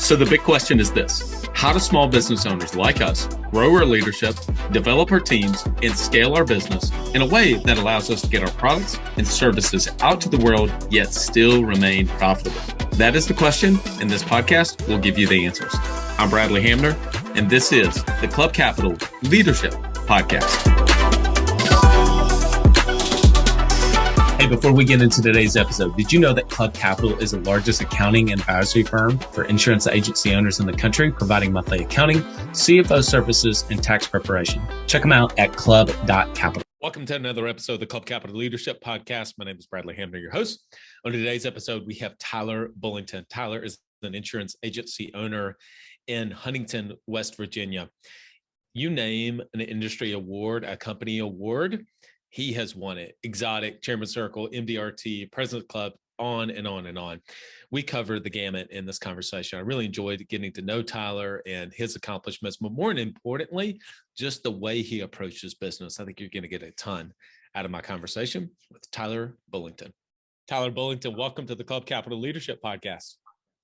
So the big question is this: how do small business owners like us grow our leadership, develop our teams, and scale our business in a way that allows us to get our products and services out to the world, yet still remain profitable? That is the question, and this podcast will give you the answers. I'm Bradley Hamner, and this is the Club Capital Leadership Podcast. Hey, before we get into today's episode, did you know that Club Capital is the largest accounting and advisory firm for insurance agency owners in the country, providing monthly accounting, CFO services, and tax preparation? Check them out at club.capital. Welcome to another episode of the Club Capital Leadership Podcast. My name is Bradley Hamner, your host. On today's episode, we have Tyler Bullington. Tyler is an insurance agency owner in Huntington, West Virginia. You name an industry award, a company award, he has won it. Exotic, Chairman Circle, MDRT, Presidents Club, on and on and on. We covered the gamut in this conversation. I really enjoyed getting to know Tyler and his accomplishments, but more importantly, just the way he approaches business. I think you're going to get a ton out of my conversation with Tyler Bullington. Tyler Bullington, welcome to the Club Capital Leadership Podcast.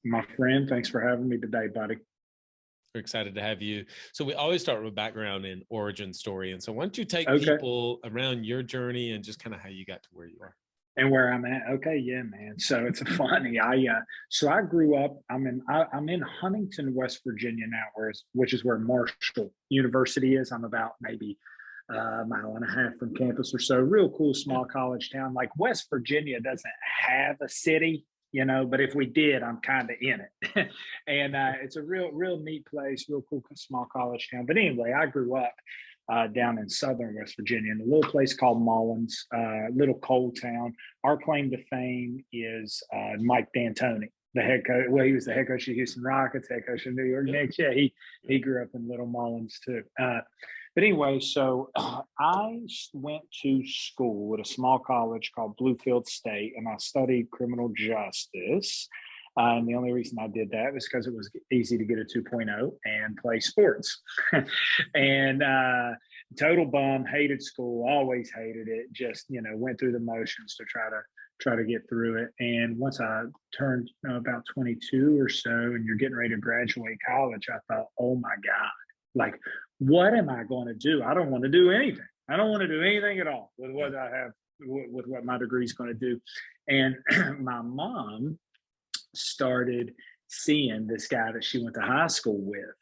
My friend, thanks for having me today, buddy. We're excited to have you. So we always start with background and origin story. And so why don't you take people around your journey and just kind of how you got to where you are? And where I'm at. Okay, yeah, man. So it's funny. I grew up. I'm in Huntington, West Virginia now, which is where Marshall University is. I'm about maybe a mile and a half from campus or so. Real cool small college town. Like West Virginia doesn't have a city, but if we did, I'm kind of in it. And it's a real neat place, real cool small college town. But anyway, I grew up down in southern West Virginia in a little place called Mullins, little coal town. Our claim to fame is Mike D'Antoni, the head coach. Well, he was the head coach of Houston Rockets, head coach of New York Knicks. Yeah, he grew up in Little Mullins too. But anyway, so I went to school at a small college called Bluefield State, and I studied criminal justice. And the only reason I did that was because it was easy to get a 2.0 and play sports. And total bum, hated school, always hated it. Just, went through the motions to try to get through it. And once I turned about 22 or so, and you're getting ready to graduate college, I thought, oh my God, like, what am I going to do? I don't want to do anything. I don't want to do anything at all with what I have, with what my degree is going to do. And my mom started seeing this guy that she went to high school with.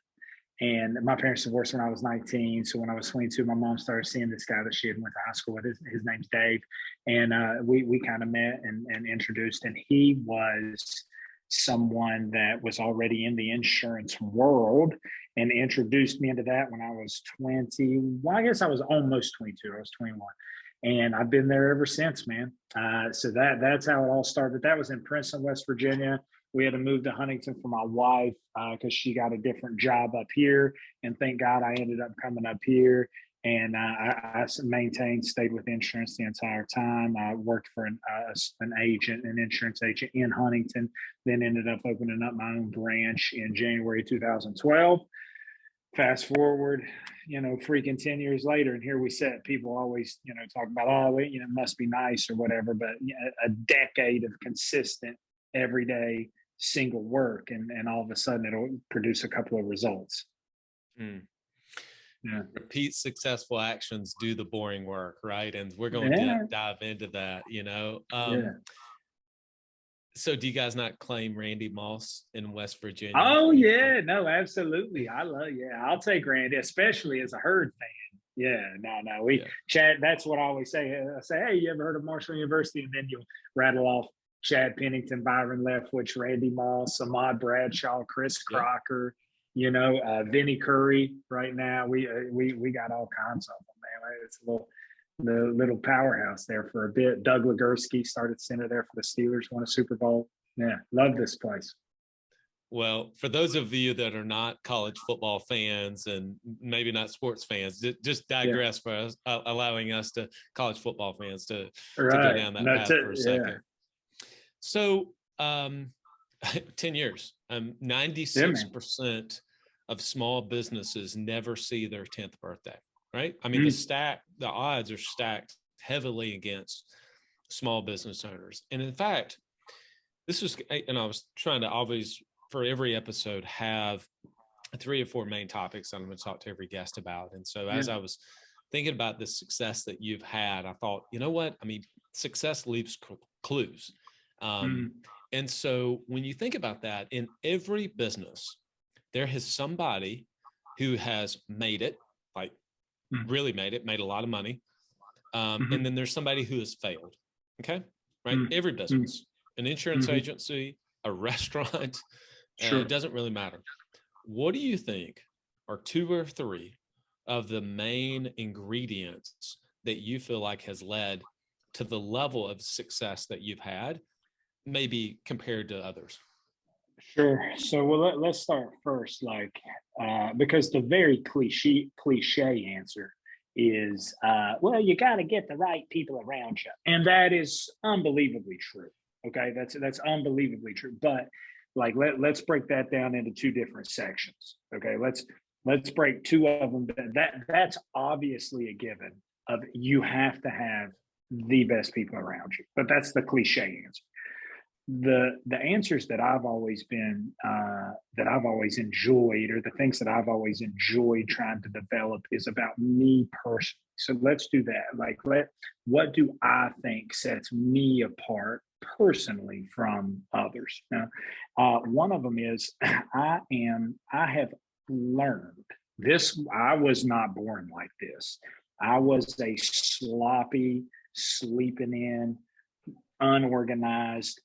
And my parents divorced when I was 19. So when I was 22, my mom started seeing this guy that she had went to high school with. His name's Dave. And we kind of met and introduced. And he was someone that was already in the insurance world and introduced me into that when I was 20. Well, I guess I was almost 22. I was 21. And I've been there ever since, man. So that's how it all started. That was in Princeton, West Virginia. We had to move to Huntington for my wife because she got a different job up here. And thank God I ended up coming up here. And I stayed with insurance the entire time. I worked for an insurance agent in Huntington, then ended up opening up my own branch in January 2012. Fast forward, freaking 10 years later, and here we sit. People always, talk about, it must be nice or whatever, but a decade of consistent, everyday, single work, and all of a sudden it'll produce a couple of results. Yeah. Repeat successful actions, do the boring work, right? And we're going to dive into that, So do you guys not claim Randy Moss in West Virginia? Oh, yeah. No, absolutely. I'll take Randy, especially as a Herd fan. Yeah, no. Chad, that's what I always say. I say, hey, you ever heard of Marshall University? And then you'll rattle off Chad Pennington, Byron Leftwich, Randy Moss, Ahmad Bradshaw, Chris Crocker, Vinnie Curry. Right now, we got all kinds of them, man. It's the little powerhouse there for a bit. Doug Legursky started center there for the Steelers, won a Super Bowl. Yeah, love this place. Well, for those of you that are not college football fans and maybe not sports fans, just digress for us, allowing us to college football fans to go down that path for a second. Yeah. So 10 years, 96% of small businesses never see their 10th birthday, right? I mean, the odds are stacked heavily against small business owners. And in fact, this was, and I was trying to always for every episode, have 3 or 4 main topics that I'm going to talk to every guest about. And so as I was thinking about the success that you've had, I thought, you know what? I mean, success leaves clues. And so when you think about that, in every business, there is somebody who has made it, like really made it, made a lot of money. And then there's somebody who has failed. Okay. Right. Every business, an insurance agency, a restaurant, it doesn't really matter. What do you think are 2 or 3 of the main ingredients that you feel like has led to the level of success that you've had, maybe compared to others? Sure. So, well, let's start first, like, because the very cliche answer is, well, you got to get the right people around you, and that is unbelievably true. Okay, that's unbelievably true. But like, let's break that down into 2 different sections. Okay, let's break 2 of them. That's obviously a given of you have to have the best people around you, but that's the cliche answer. The answers that I've always been that I've always enjoyed, or the things that I've always enjoyed trying to develop, is about me personally. So let's do that. Like, what do I think sets me apart personally from others? Now, one of them is I have learned this. I was not born like this. I was a sloppy, sleeping in, unorganized,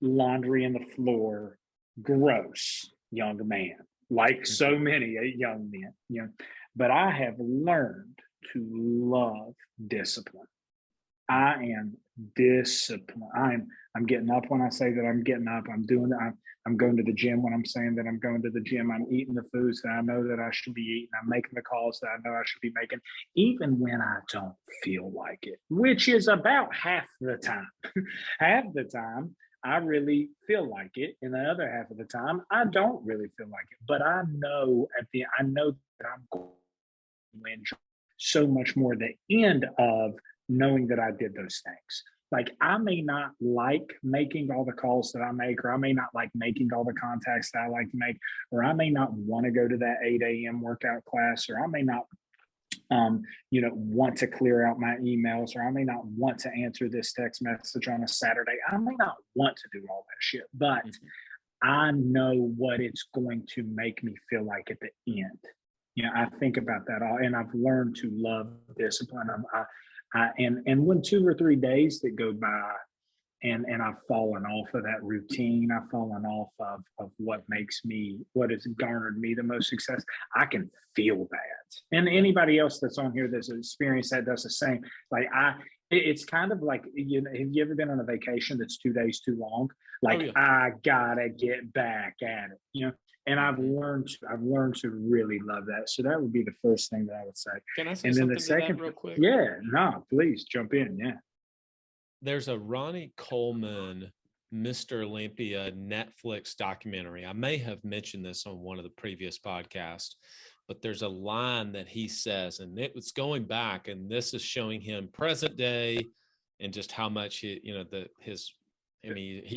laundry in the floor, gross young man, like so many young men, you know. But I have learned to love discipline. I am disciplined. I'm getting up when I say that I'm getting up. I'm doing that. I'm going to the gym when I'm saying that I'm going to the gym. I'm eating the foods that I know that I should be eating. I'm making the calls that I know I should be making, even when I don't feel like it, which is about half the time. Half the time, I really feel like it, and the other half of the time, I don't really feel like it. But I know that I'm going to enjoy so much more the end of knowing that I did those things. Like, I may not like making all the calls that I make, or I may not like making all the contacts that I like to make, or I may not want to go to that 8 a.m. workout class, or I may not want to clear out my emails, or I may not want to answer this text message on a Saturday. I may not want to do all that shit, but I know what it's going to make me feel like at the end. I think about that all, and I've learned to love discipline. And when 2 or 3 days that go by, and I've fallen off of that routine, I've fallen off of what has garnered me the most success, I can feel that. And anybody else that's on here that's experienced that does the same. Like, it's kind of like, have you ever been on a vacation that's 2 days too long? Like, I gotta get back at it, And I've learned to really love that. So that would be the first thing that I would say. Can I say something to that real quick? Yeah, no, please jump in. Yeah. There's a Ronnie Coleman, Mr. Olympia Netflix documentary. I may have mentioned this on one of the previous podcasts, but there's a line that he says, and it was going back, and this is showing him present day and just how much he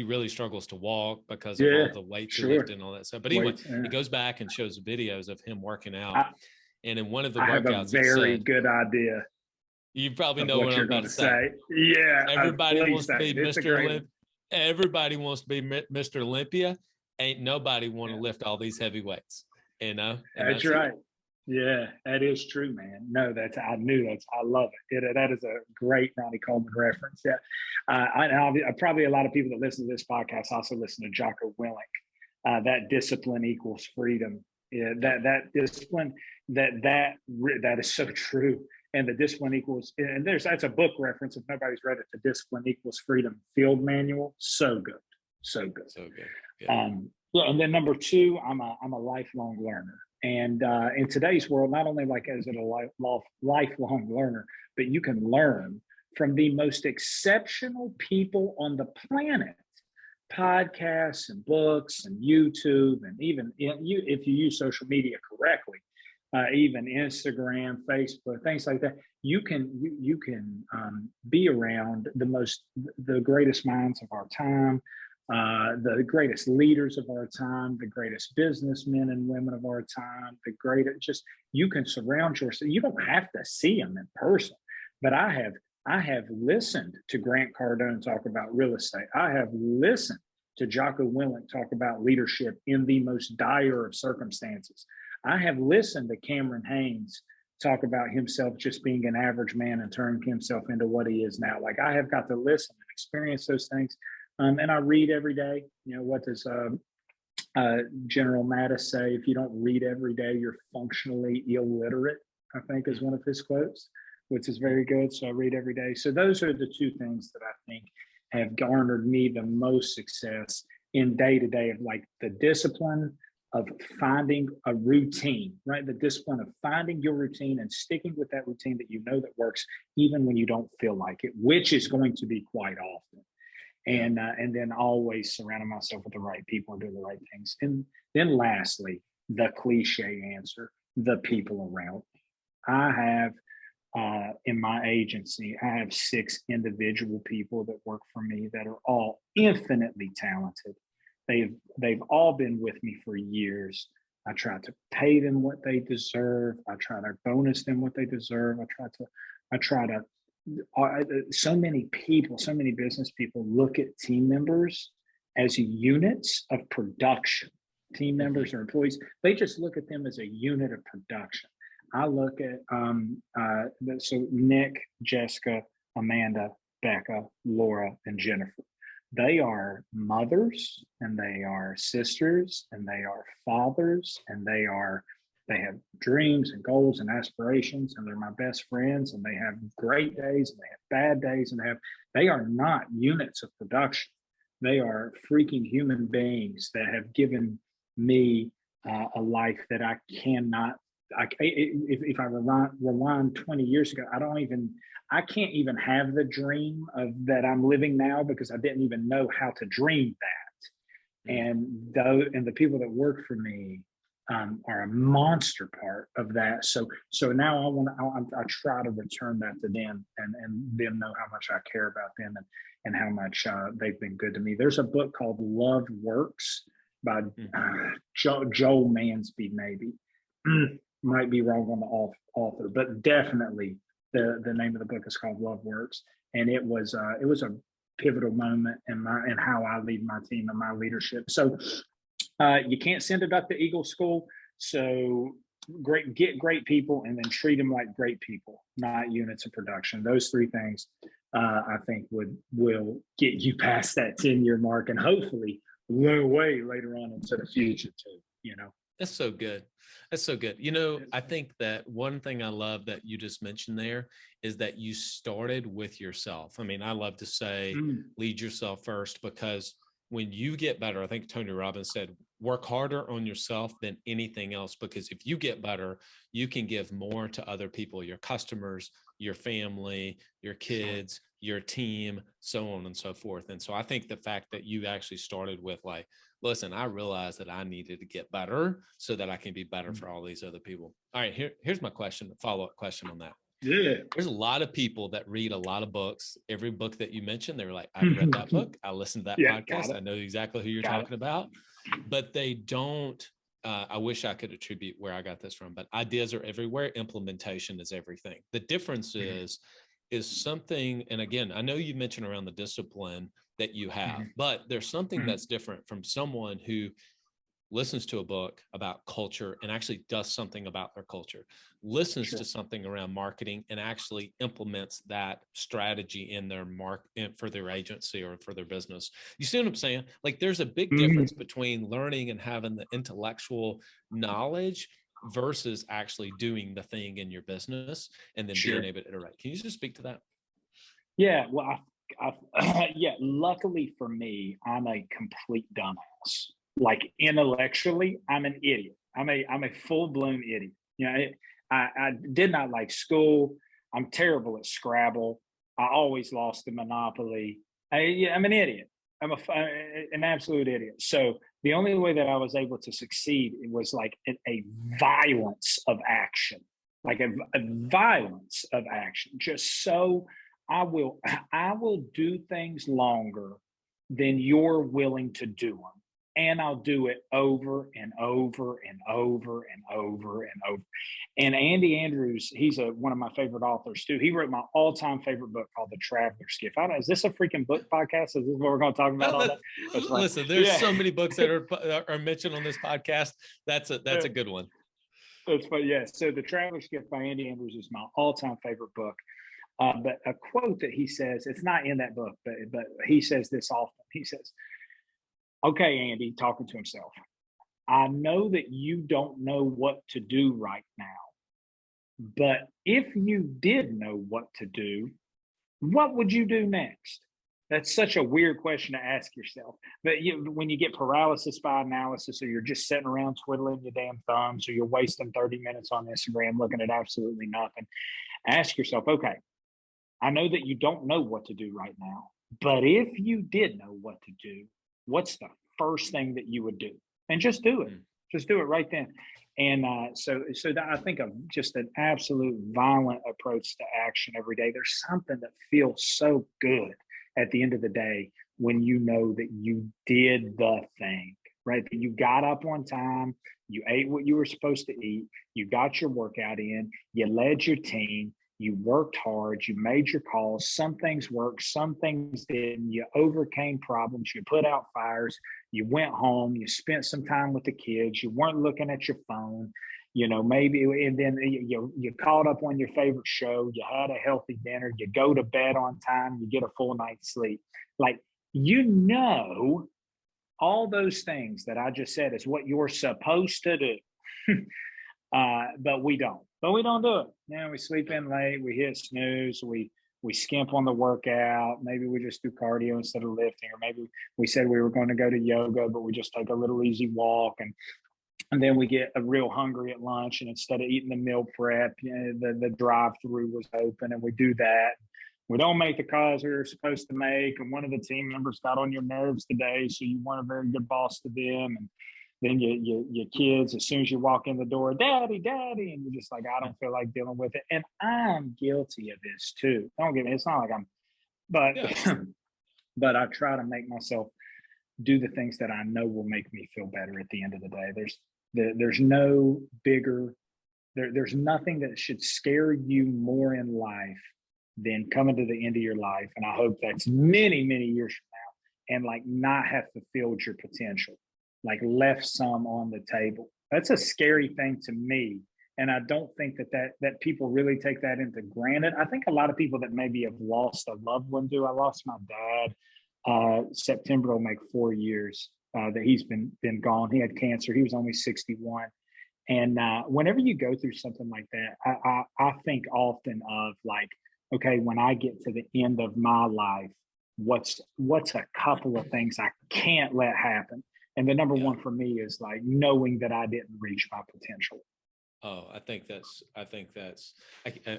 really struggles to walk because of all the weights he lifted and all that stuff. But anyway, he goes back and shows videos of him working out. And in one of the workouts, I have a very good idea. You probably know what I'm going to say. Yeah. Everybody wants to be Mr. Olympia. Everybody wants to be Mr. Olympia. Ain't nobody want to lift all these heavy weights, That's right. Yeah, that is true, man. No, I love it. That is a great Ronnie Coleman reference. Yeah. I probably a lot of people that listen to this podcast also listen to Jocko Willink. That discipline equals freedom. Yeah, that discipline, that is so true. And the discipline equals, and that's a book reference if nobody's read it. The Discipline Equals Freedom Field Manual. So good. Yeah. And then number 2, I'm a lifelong learner. And in today's world, not only like as a lifelong learner, but you can learn from the most exceptional people on the planet. Podcasts and books and YouTube, and even if you use social media correctly, even Instagram, Facebook, things like that, you can be around the greatest minds of our time, the greatest leaders of our time, the greatest businessmen and women of our time, the greatest, just, you can surround yourself. You don't have to see them in person, but I have listened to Grant Cardone talk about real estate. I have listened to Jocko Willink talk about leadership in the most dire of circumstances. I have listened to Cameron Haynes talk about himself just being an average man and turning himself into what he is now. Like, I have got to listen and experience those things. And I read every day. You know, what does General Mattis say? If you don't read every day, you're functionally illiterate, I think is one of his quotes, which is very good. So I read every day. So those are the two things that I think have garnered me the most success in day-to-day, of like the discipline of finding a routine, right? The discipline of finding your routine and sticking with that routine that you know that works, even when you don't feel like it, which is going to be quite often. And then always surrounding myself with the right people and doing the right things. And then lastly, the cliche answer, the people around me. I have, in my agency, I have 6 individual people that work for me that are all infinitely talented. They've all been with me for years. I try to pay them what they deserve. I try to bonus them what they deserve. I try to so many people, so many business people look at team members as units of production. Team members or employees, they just look at them as a unit of production. I look at so Nick, Jessica, Amanda, Becca, Laura, and Jennifer. They are mothers, and they are sisters, and they are fathers, and they have dreams and goals and aspirations, and they're my best friends, and they have great days and they have bad days, and they are not units of production. They are freaking human beings that have given me a life that I cannot. If I rewind 20 years ago, I can't even have the dream of that I'm living now, because I didn't even know how to dream that. And the people that work for me are a monster part of that. So now I try to return that to them, and them know how much I care about them, and how much they've been good to me. There's a book called Love Works by Joel Mansby, maybe. Might be wrong on the author, but definitely the name of the book is called Love Works. And it was a pivotal moment in how I lead my team and my leadership. So you can't send a duck to Eagle School. So get great people, and then treat them like great people, not units of production. Those 3 things I think will get you past that 10-year mark, and hopefully way later on into the future too, you know. That's so good. That's so good. You know, I think that one thing I love that you just mentioned there is that you started with yourself. I mean, I love to say lead yourself first, because when you get better, I think Tony Robbins said, work harder on yourself than anything else, because if you get better, you can give more to other people, your customers, your family, your kids, your team, so on and so forth. And so I think the fact that you actually started with like, listen, I realized that I needed to get better so that I can be better for all these other people. All right, here's my question, a follow-up question on that. Yeah. There's a lot of people that read a lot of books. Every book that you mentioned, they were like, I've read that book. I listened to that podcast. I know exactly who you're talking about, but they don't, I wish I could attribute where I got this from, but ideas are everywhere. Implementation is everything. The difference is something, and again, I know you mentioned around the discipline that you have, but there's something that's different from someone who listens to a book about culture and actually does something about their culture, listens to something around marketing and actually implements that strategy in their for their agency or for their business. You see what I'm saying? Like, there's a big difference between learning and having the intellectual knowledge versus actually doing the thing in your business and then being able to iterate. Can you just speak to that? Yeah, well, luckily for me, I'm a complete dumbass. Like, intellectually, I'm an idiot. I'm a full-blown idiot. You know, I did not like school. I'm terrible at Scrabble. I always lost the Monopoly. I'm an idiot. I'm an absolute idiot. So the only way that I was able to succeed was like a violence of action, like a violence of action. Just so I will do things longer then you're willing to do them. And I'll do it over and over and over and over and over. And Andy Andrews, he's one of my favorite authors too. He wrote my all-time favorite book called The Traveler's Gift. I don't know, is this a freaking book podcast? Is this what we're going to talk about all day? Listen, there's so many books that are mentioned on this podcast. That's a good one. It's fun, yeah. So The Traveler's Gift by Andy Andrews is my all-time favorite book. But a quote that he says, it's not in that book, but he says this often. He says, "Okay, Andy," talking to himself, "I know that you don't know what to do right now, but if you did know what to do, what would you do next?" That's such a weird question to ask yourself. But when you get paralysis by analysis, or you're just sitting around twiddling your damn thumbs, or you're wasting 30 minutes on Instagram looking at absolutely nothing, ask yourself, okay, I know that you don't know what to do right now, but if you did know what to do, what's the first thing that you would do? And just do it. Just do it right then. And so that I think of just an absolute violent approach to action every day. There's something that feels so good at the end of the day when you know that you did the thing, right? That you got up on time, you ate what you were supposed to eat, you got your workout in, you led your team, you worked hard, you made your calls. Some things worked, some things didn't. You overcame problems, you put out fires, you went home, you spent some time with the kids, you weren't looking at your phone, maybe, and then you caught up on your favorite show, you had a healthy dinner, you go to bed on time, you get a full night's sleep. Like, all those things that I just said is what you're supposed to do. But we don't. But we don't do it. We sleep in late, we hit snooze, we skimp on the workout. Maybe we just do cardio instead of lifting, or maybe we said we were going to go to yoga, but we just take a little easy walk, and then we get real hungry at lunch, and instead of eating the meal prep, the drive-through was open, and we do that. We don't make the calls we were supposed to make, and one of the team members got on your nerves today, so you weren't a very good boss to them, and then your kids, as soon as you walk in the door, "Daddy, Daddy," and you're just like, I don't feel like dealing with it. And I'm guilty of this too. Don't get me, it's not like but but I try to make myself do the things that I know will make me feel better at the end of the day. There's no bigger, there's nothing that should scare you more in life than coming to the end of your life. And I hope that's many, many years from now, and like not have fulfilled your potential, like left some on the table. That's a scary thing to me. And I don't think that people really take that into granted. I think a lot of people that maybe have lost a loved one do. I lost my dad. September will make 4 years that he's been gone. He had cancer. He was only 61. And whenever you go through something like that, I think often of like, okay, when I get to the end of my life, what's a couple of things I can't let happen? And the number one for me is like knowing that I didn't reach my potential. Oh, I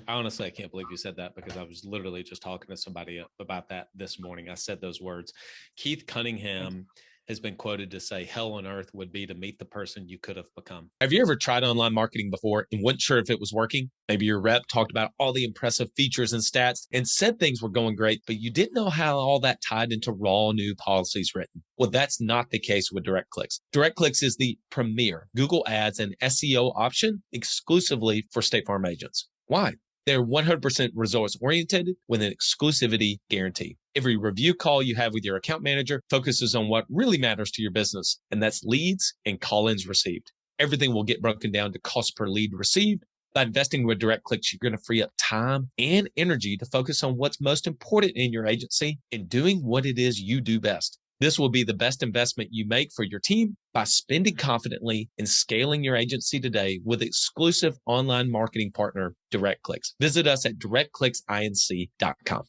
honestly, I can't believe you said that, because I was literally just talking to somebody about that this morning. I said those words. Keith Cunningham has been quoted to say, "Hell on earth would be to meet the person you could have become." Have you ever tried online marketing before and weren't sure if it was working? Maybe your rep talked about all the impressive features and stats and said things were going great, but you didn't know how all that tied into raw new policies written. Well, that's not the case with DirectClicks. DirectClicks is the premier Google Ads and SEO option exclusively for State Farm agents. Why? They're 100% results oriented with an exclusivity guarantee. Every review call you have with your account manager focuses on what really matters to your business, and that's leads and call-ins received. Everything will get broken down to cost per lead received. By investing with DirectClicks, you're going to free up time and energy to focus on what's most important in your agency and doing what it is you do best. This will be the best investment you make for your team by spending confidently and scaling your agency today with exclusive online marketing partner, DirectClicks. Visit us at directclicksinc.com.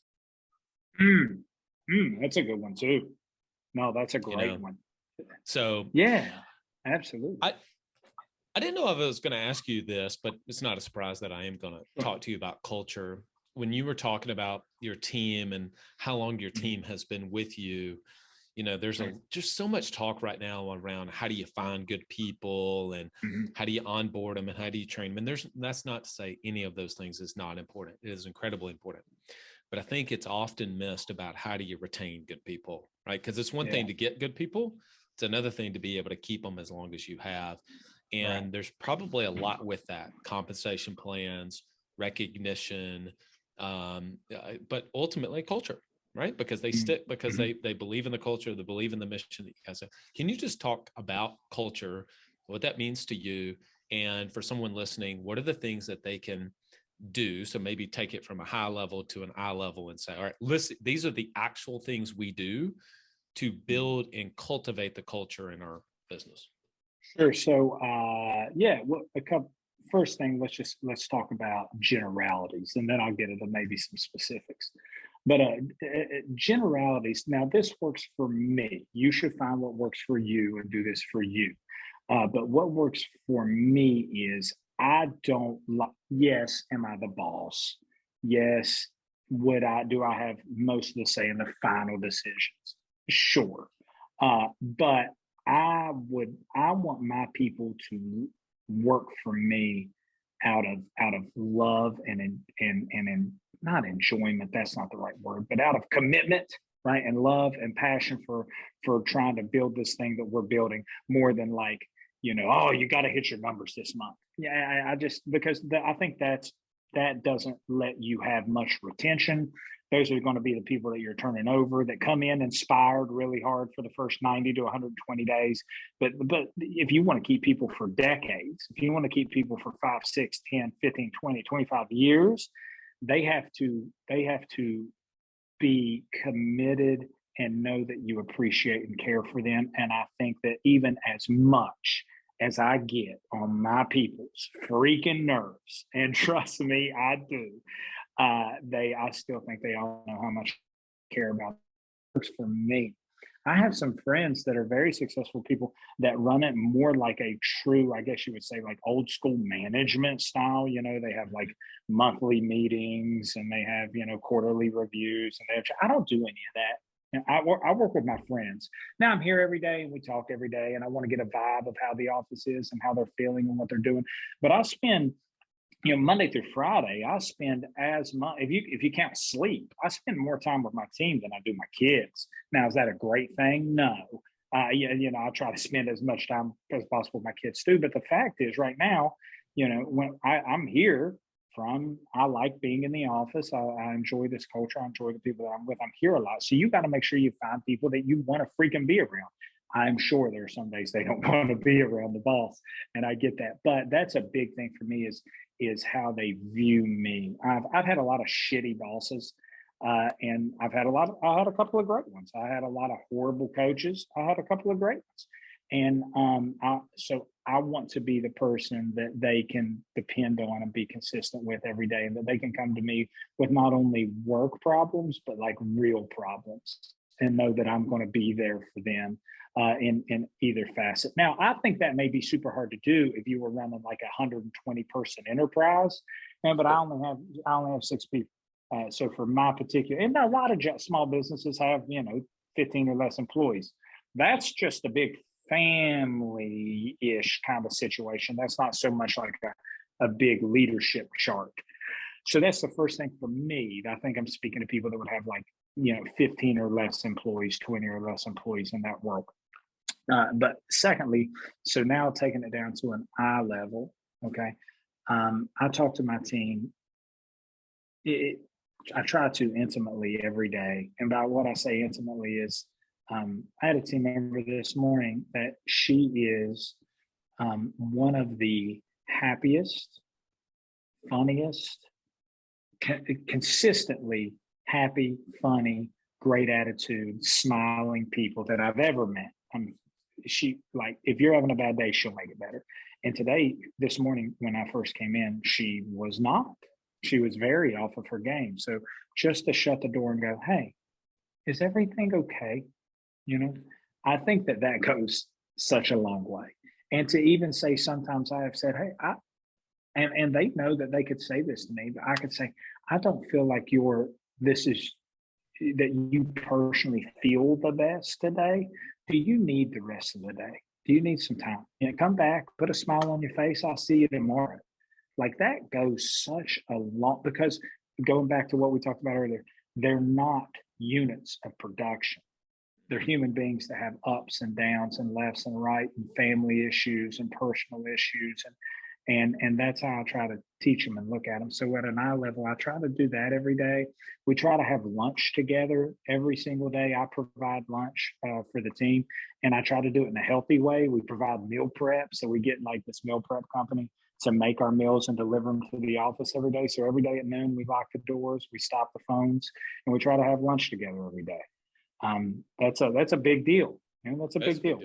That's a good one too. No, that's a great one. So yeah, absolutely. I didn't know if I was going to ask you this, but it's not a surprise that I am going to talk to you about culture. When you were talking about your team and how long your team has been with you, there's just so much talk right now around how do you find good people and how do you onboard them and how do you train them? And that's not to say any of those things is not important. It is incredibly important. But I think it's often missed about how do you retain good people. right? Because it's one thing to get good people. It's another thing to be able to keep them as long as you have. And there's probably a lot with that: compensation plans, recognition, but ultimately culture, right? Because they stick, because they believe in the culture, they believe in the mission that you guys have. Can you just talk about culture, what that means to you? And for someone listening, what are the things that they can do? So maybe take it from a high level to an eye level and say, all right, listen, these are the actual things we do to build and cultivate the culture in our business. Sure. So, well, first thing, let's talk about generalities, and then I'll get into maybe some specifics. But generalities. Now, this works for me. You should find what works for you and do this for you. But what works for me is I don't like. Yes, am I the boss? Yes. Do I have most of the say in the final decisions? Sure. But I want my people to work for me out of love and not enjoyment, that's not the right word, but out of commitment, right? And love and passion for trying to build this thing that we're building, more than like, oh, you got to hit your numbers this month. Yeah, I just, because I think that doesn't let you have much retention. Those are going to be the people that you're turning over, that come in inspired really hard for the first 90 to 120 days. But if you want to keep people for decades, if you want to keep people for 5, 6, 10, 15, 20, 25 years, they have to be committed and know that you appreciate and care for them. And I think that even as much as I get on my people's freaking nerves, and trust me, I do, I still think they all know how much I care about it. For me, I have some friends that are very successful people that run it more like a true, I guess you would say, like old school management style. They have like monthly meetings, and they have, quarterly reviews, and I don't do any of that. I work with my friends. Now I'm here every day and we talk every day, and I want to get a vibe of how the office is and how they're feeling and what they're doing. But I spend, Monday through Friday, I spend as much, if you count sleep, I spend more time with my team than I do my kids. Now, is that a great thing? No. I try to spend as much time as possible with my kids too. But the fact is, right now, when I'm here, I like being in the office. I enjoy this culture. I enjoy the people that I'm with. I'm here a lot. So you got to make sure you find people that you want to freaking be around. I'm sure there are some days they don't want to be around the boss, and I get that. But that's a big thing for me is how they view me. I've had a lot of shitty bosses, and I had a couple of great ones. I had a lot of horrible coaches. I had a couple of great ones. And so I want to be the person that they can depend on and be consistent with every day, and that they can come to me with not only work problems, but like real problems, and know that I'm going to be there for them in either facet. Now, I think that may be super hard to do if you were running like a 120 person enterprise, but I only have 6 people. So for my particular, and a lot of small businesses have 15 or less employees. That's just a big family-ish kind of situation. That's not so much like a big leadership chart. So that's the first thing for me. I think I'm speaking to people that would have like 15 or less employees, 20 or less employees in that world. But secondly, so now taking it down to an eye level, okay, I talk to my team. I try to intimately every day. And by what I say intimately is, I had a team member this morning that she is one of the happiest, funniest, consistently happy, funny, great attitude, smiling people that I've ever met. She, like, if you're having a bad day, she'll make it better. And this morning, when I first came in, she was not. She was very off of her game. So just to shut the door and go, hey, is everything okay? I think that goes such a long way. And to even say, sometimes I have said, hey, and they know that they could say this to me, but I could say, I don't feel like that you personally feel the best today. Do you need the rest of the day? Do you need some time? Come back, put a smile on your face. I'll see you tomorrow. Like, that goes such a long, because going back to what we talked about earlier, they're not units of production. they're human beings that have ups and downs and lefts and right and family issues and personal issues. And that's how I try to teach them and look at them. So at an eye level, I try to do that every day. We try to have lunch together every single day. I provide lunch for the team, and I try to do it in a healthy way. We provide meal prep. So we get like this meal prep company to make our meals and deliver them to the office every day. So every day at noon, we lock the doors, we stop the phones, and we try to have lunch together every day. That's a big deal. That's a big deal.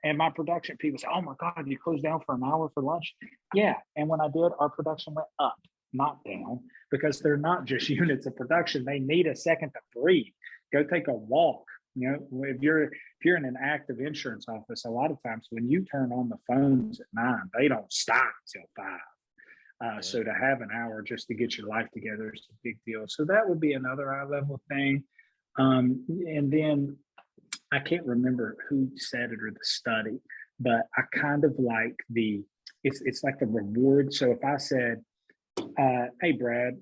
And my production people say, "Oh my God, you closed down for an hour for lunch?" Yeah. And when I did, our production went up, not down, because they're not just units of production. They need a second to breathe. Go take a walk. If you're in an active insurance office, a lot of times when you turn on the phones at 9, they don't stop till 5. So to have an hour just to get your life together is a big deal. So that would be another eye level thing. And then I can't remember who said it or the study, but I kind of like it's like the reward. So if I said, "Hey Brad,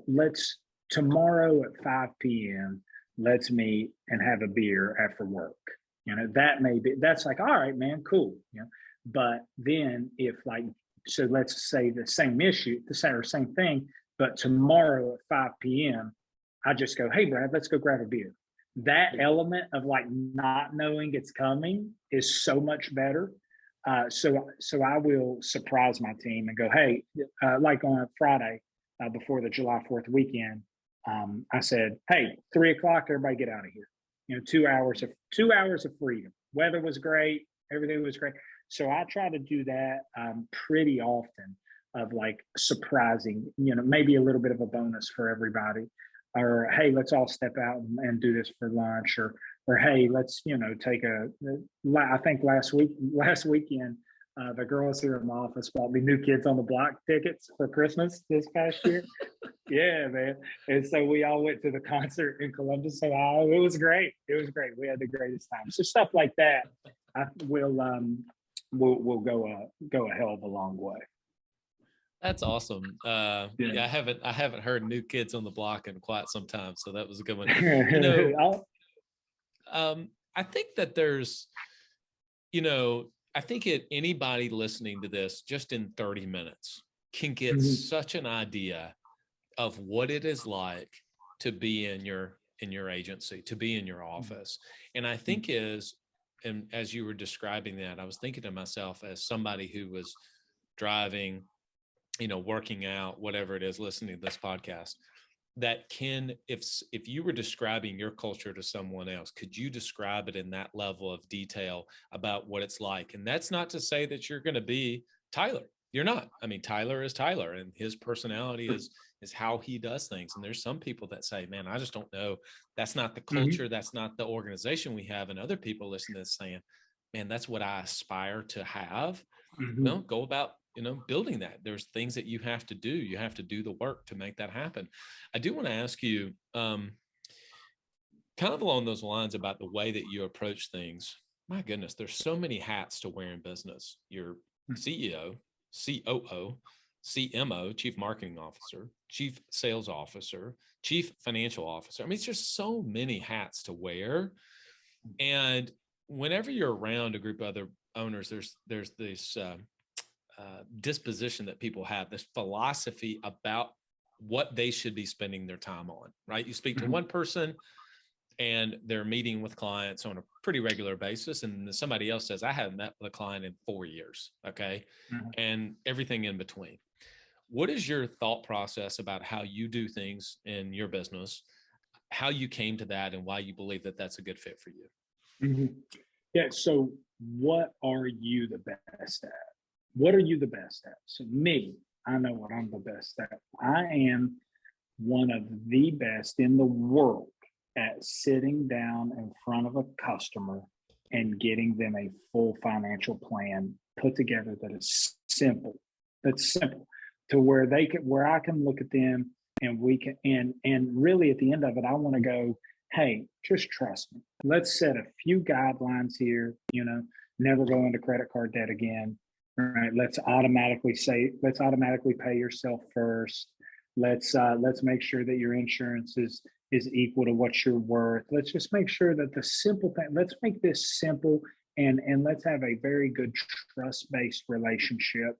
let's tomorrow at 5 p.m. let's meet and have a beer after work." That's like, all right, man, cool. But then if so let's say the same issue, the same thing, but tomorrow at 5 p.m. I just go, "Hey Brad, let's go grab a beer." That element of not knowing it's coming is so much better. So I will surprise my team and go, "Hey," like on a Friday before the July 4th weekend, I said, "Hey, 3 o'clock, everybody get out of here." 2 hours of freedom. Weather was great, everything was great. So I try to do that pretty often, of surprising, maybe a little bit of a bonus for everybody. Or, "Hey, let's all step out and do this for lunch," or "Hey, let's take I think last weekend the girls here in my office bought me New Kids on the Block tickets for Christmas this past year. Yeah, man. And so we all went to the concert in Columbus, Ohio. It was great. We had the greatest time. So stuff like that will go a hell of a long way. That's awesome. I haven't heard New Kids on the Block in quite some time, so that was a good one. I think that there's, I think anybody listening to this just in 30 minutes can get such an idea of what it is like to be in your agency, to be in your office. And I think and as you were describing that, I was thinking to myself as somebody who was driving, working out, whatever it is, listening to this podcast, that if you were describing your culture to someone else, could you describe it in that level of detail about what it's like? And that's not to say that you're going to be Tyler. You're not. I mean, Tyler is Tyler, and his personality is how he does things. And there's some people that say, "Man, I just don't know. That's not the culture. That's not the organization we have." And other people listening to this saying, "Man, that's what I aspire to have." Go about building that. There's things that you have to do. You have to do the work to make that happen. I do want to ask you, kind of along those lines, about the way that you approach things. My goodness, there's so many hats to wear in business. You're CEO, COO, CMO, Chief Marketing Officer, Chief Sales Officer, Chief Financial Officer. I mean, it's just so many hats to wear. And whenever you're around a group of other owners, there's this disposition that people have, this philosophy about what they should be spending their time on, right? You speak to one person and they're meeting with clients on a pretty regular basis, and somebody else says, "I haven't met with a client in 4 years." Okay. And everything in between. What is your thought process about how you do things in your business, how you came to that, and why you believe that that's a good fit for you? Yeah. So what are you the best at? What are you the best at? So me, I know what I'm the best at. I am one of the best in the world at sitting down in front of a customer and getting them a full financial plan put together that is simple. That's simple, to where I can look at them and we can, and really at the end of it, I want to go, "Hey, just trust me. Let's set a few guidelines here, never go into credit card debt again. Right. Let's automatically pay yourself first. Let's make sure that your insurance is is equal to what you're worth. Let's just make sure that the simple thing, let's make this simple, and let's have a very good trust-based relationship.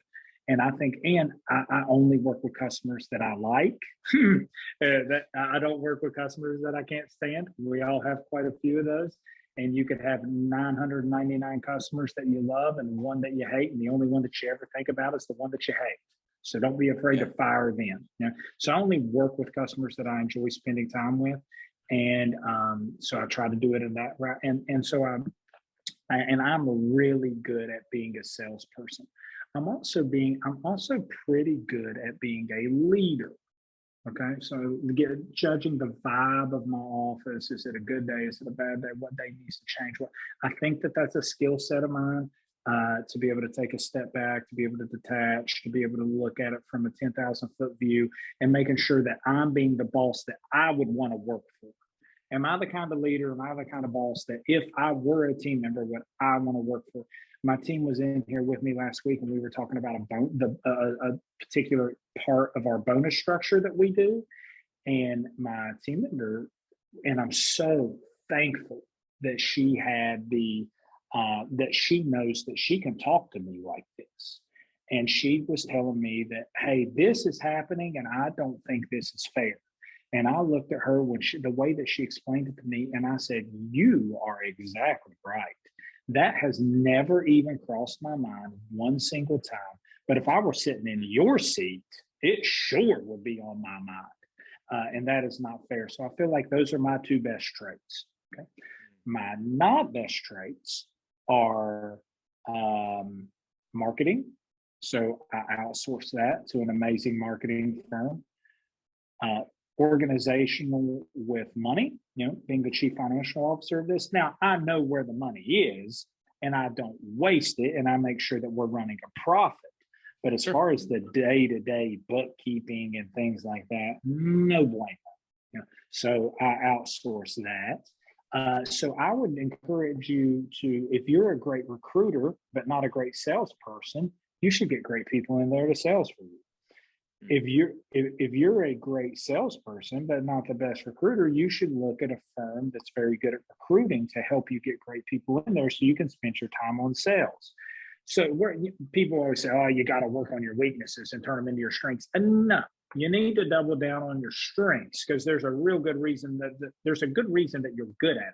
And I think, and I only work with customers that I like. That I don't work with customers that I can't stand. We all have quite a few of those. And you could have 999 customers that you love and one that you hate, and the only one that you ever think about is the one that you hate. So don't be afraid to fire them. So I only work with customers that I enjoy spending time with, and so I try to do it in that route. And so I'm really good at being a salesperson. I'm also pretty good at being a leader. Okay, so judging the vibe of my office. Is it a good day? Is it a bad day? What day needs to change? I think that's a skill set of mine, to be able to take a step back, to be able to detach, to be able to look at it from a 10,000 foot view, and making sure that I'm being the boss that I would want to work for. Am I the kind of leader? Am I the kind of boss that if I were a team member, would I want to work for? My team was in here with me last week, and we were talking about a particular part of our bonus structure that we do. And my team member, and I'm so thankful that she had that she knows that she can talk to me like this. And she was telling me that, hey, this is happening, and I don't think this is fair. And I looked at her the way that she explained it to me, and I said, you are exactly right. That has never even crossed my mind one single time. But if I were sitting in your seat, it sure would be on my mind. And that is not fair. So I feel like those are my two best traits. Okay. My not best traits are marketing. So I outsource that to an amazing marketing firm. Organizational with money, being the chief financial officer of this. Now, I know where the money is, and I don't waste it, and I make sure that we're running a profit. But as far as the day-to-day bookkeeping and things like that, no bueno. So I outsource that. So I would encourage you to, if you're a great recruiter, but not a great salesperson, you should get great people in there to sales for you. If you're a great salesperson but not the best recruiter, you should look at a firm that's very good at recruiting to help you get great people in there so you can spend your time on sales. So people always say, oh, you got to work on your weaknesses and turn them into your strengths. And no, you need to double down on your strengths, because there's a real good reason that you're good at it.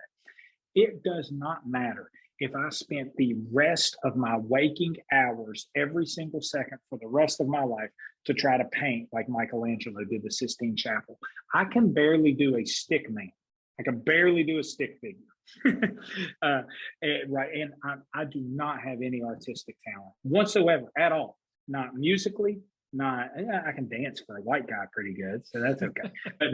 It does not matter if I spent the rest of my waking hours every single second for the rest of my life to try to paint like Michelangelo did the Sistine Chapel. I can barely do a stick man. I can barely do a stick figure. Right. And I do not have any artistic talent whatsoever at all. Not musically, I can dance for a white guy pretty good, so that's okay. But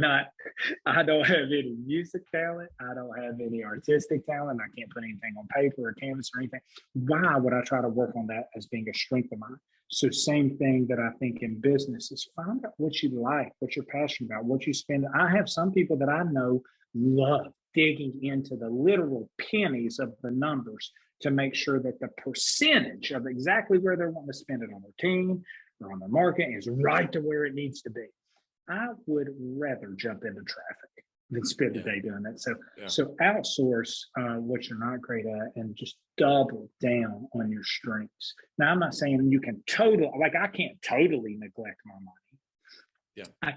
I don't have any music talent. I don't have any artistic talent. I can't put anything on paper or canvas or anything. Why would I try to work on that as being a strength of mine? So same thing that I think in business is find out what you like, what you're passionate about, what you spend. I have some people that I know love digging into the literal pennies of the numbers to make sure that the percentage of exactly where they're wanting to spend it on their team or on their market is right to where it needs to be. I would rather jump into traffic than spend the day doing that. So outsource what you're not great at and just double down on your strengths. Now, I'm not saying you can I can't totally neglect my money. Yeah. I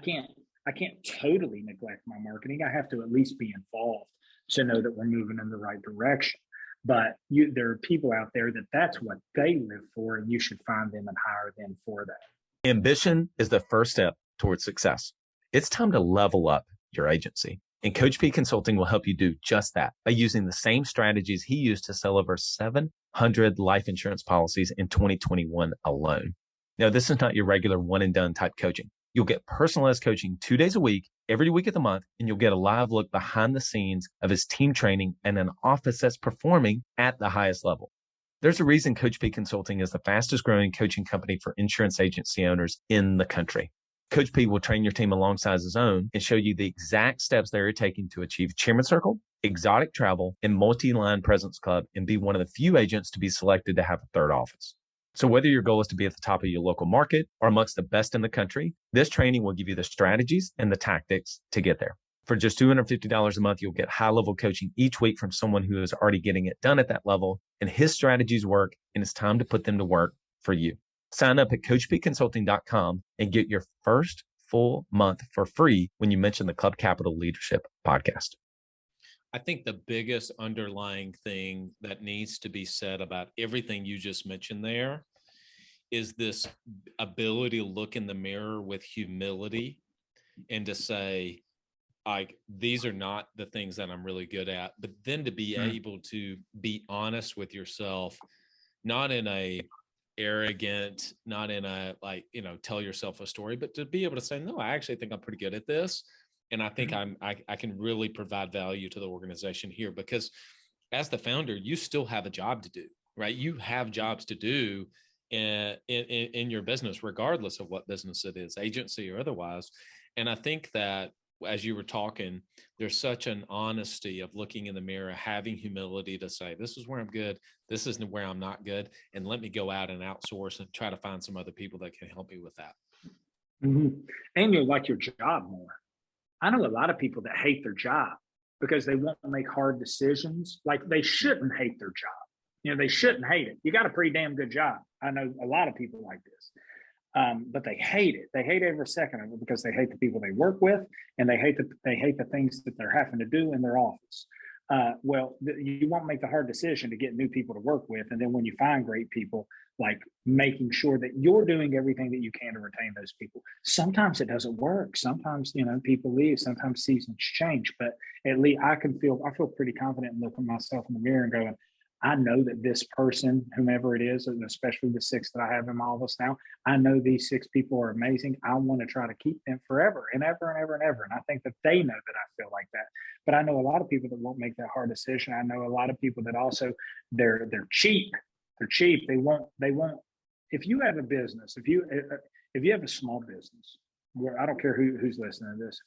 can't totally neglect my marketing. I have to at least be involved to know that we're moving in the right direction. But there are people out there that's what they live for, and you should find them and hire them for that. Ambition is the first step towards success. It's time to level up your agency. And Coach P Consulting will help you do just that by using the same strategies he used to sell over 700 life insurance policies in 2021 alone. Now, this is not your regular one and done type coaching. You'll get personalized coaching 2 days a week, every week of the month, and you'll get a live look behind the scenes of his team training and an office that's performing at the highest level. There's a reason Coach P Consulting is the fastest growing coaching company for insurance agency owners in the country. Coach P will train your team alongside his own and show you the exact steps they're taking to achieve Chairman Circle, exotic travel, and multi-line Presidents Club, and be one of the few agents to be selected to have a third office. So whether your goal is to be at the top of your local market or amongst the best in the country, this training will give you the strategies and the tactics to get there. For just $250 a month, you'll get high-level coaching each week from someone who is already getting it done at that level, and his strategies work, and it's time to put them to work for you. Sign up at coachpconsulting.com and get your first full month for free when you mention the Club Capital Leadership Podcast. I think the biggest underlying thing that needs to be said about everything you just mentioned there is this ability to look in the mirror with humility and to say, like, these are not the things that I'm really good at, but then to be able to be honest with yourself, not in a arrogant, not in a, like, tell yourself a story, but to be able to say, no, I actually think I'm pretty good at this. And I think I can really provide value to the organization here, because as the founder, you still have a job to do, right? You have jobs to do in your business, regardless of what business it is, agency or otherwise. And I think that as you were talking, there's such an honesty of looking in the mirror, having humility to say, this is where I'm good, this isn't where I'm not good, and let me go out and outsource and try to find some other people that can help me with that. And you'll like your job more. I know a lot of people that hate their job because they won't make hard decisions. Like, they shouldn't hate their job. They shouldn't hate it. You got a pretty damn good job. I know a lot of people like this. But they hate it. They hate every second of it because they hate the people they work with, and they hate the things that they're having to do in their office. You won't make the hard decision to get new people to work with, and then when you find great people, like making sure that you're doing everything that you can to retain those people. Sometimes it doesn't work. Sometimes people leave. Sometimes seasons change. But at least I feel pretty confident in looking myself in the mirror and going, I know that this person, whomever it is, and especially the 6 that I have in my office now, I know these 6 people are amazing. I want to try to keep them forever and ever and ever and ever. And I think that they know that I feel like that. But I know a lot of people that won't make that hard decision. I know a lot of people that also they're cheap. They're cheap. They won't. If you have a business, if you have a small business, where I don't care who's listening to this,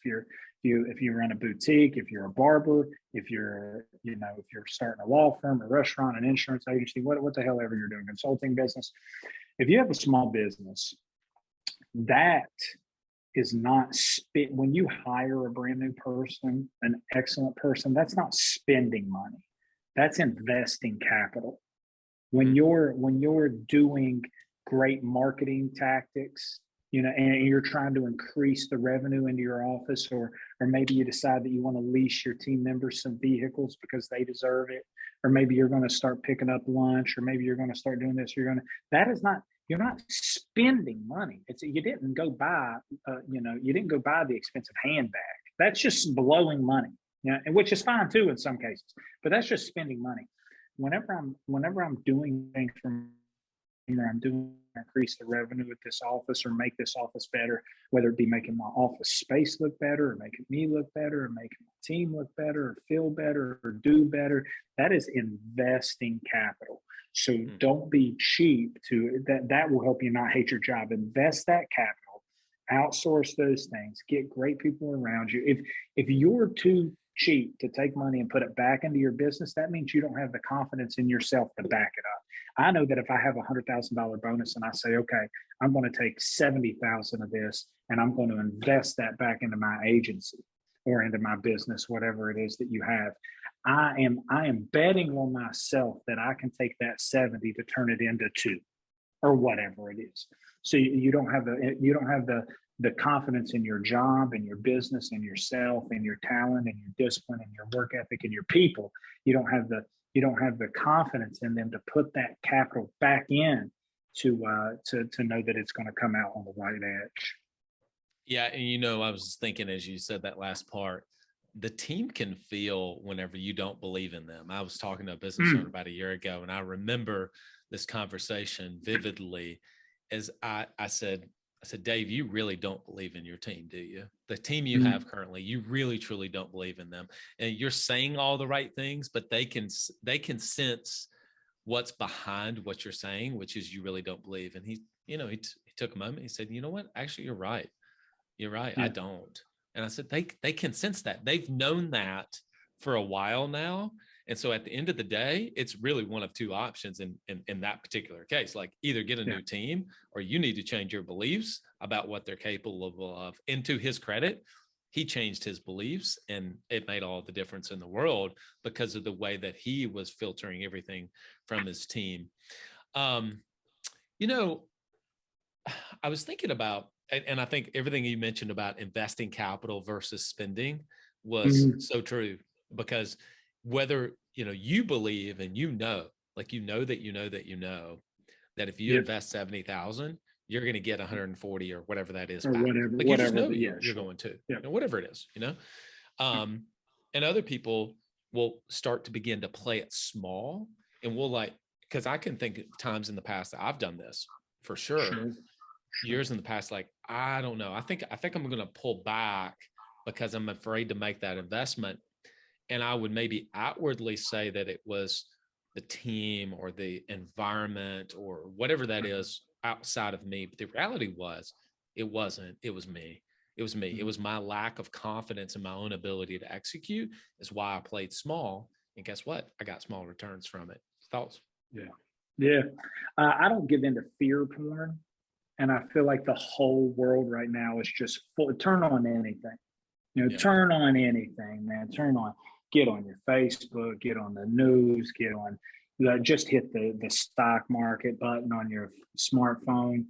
if you run a boutique, if you're a barber, if you're starting a law firm, a restaurant, an insurance agency, what the hell ever you're doing, consulting business. If you have a small business, that is not when you hire a brand new person, an excellent person, that's not spending money. That's investing capital. When you're doing great marketing tactics, and you're trying to increase the revenue into your office, or maybe you decide that you want to lease your team members some vehicles because they deserve it, or maybe you're going to start picking up lunch, or maybe you're going to start doing this. You're not spending money. You didn't go buy the expensive handbag. That's just blowing money, and which is fine too in some cases, but that's just spending money. Whenever I'm doing things from I'm doing increase the revenue at this office or make this office better, whether it be making my office space look better or making me look better or making my team look better or feel better or do better, that is investing capital. So don't be cheap to that. That will help you not hate your job. Invest that capital, outsource those things, get great people around you. If you're too cheap to take money and put it back into your business, that means you don't have the confidence in yourself to back it up. I know that if I have $100,000 bonus and I say, okay, I'm going to take 70,000 of this and I'm going to invest that back into my agency or into my business, whatever it is that you have, I am betting on myself that I can take that 70 to turn it into 2 or whatever it is. So you don't have the confidence in your job and your business and yourself and your talent and your discipline and your work ethic and your people. You don't have the confidence in them to put that capital back in to know that it's going to come out on the right edge. Yeah. And, I was thinking, as you said that last part, the team can feel whenever you don't believe in them. I was talking to a business owner about a year ago, and I remember this conversation vividly as I said, Dave, you really don't believe in your team, do you? The team you have currently, you really, truly don't believe in them. And you're saying all the right things, but they can sense what's behind what you're saying, which is you really don't believe. And he took a moment. He said, you know what? Actually, you're right. You're right. Yeah. I don't. And I said, they can sense that. They've known that for a while now. And so at the end of the day, it's really one of 2 options in that particular case. Like, either get a new team, or you need to change your beliefs about what they're capable of. And to his credit, he changed his beliefs, and it made all the difference in the world because of the way that he was filtering everything from his team. You know, I was thinking about, and I think everything you mentioned about investing capital versus spending was so true, because whether, you believe and like, that if you invest 70,000, you're going to get 140 or whatever that is or back. whatever, Like, you just know yeah, you're going to, yeah. whatever it is, and other people will start to begin to play it small, and because I can think of times in the past that I've done this for sure. Years in the past, like, I don't know. I think I'm going to pull back because I'm afraid to make that investment. And I would maybe outwardly say that it was the team or the environment or whatever that is outside of me. But the reality was, it wasn't. It was me. It was me. It was my lack of confidence in my own ability to execute is why I played small. And guess what? I got small returns from it. Thoughts? Yeah. I don't give into fear porn. And I feel like the whole world right now is just full. Turn on anything, turn on anything, man. Get on your Facebook, get on the news, just hit the stock market button on your smartphone.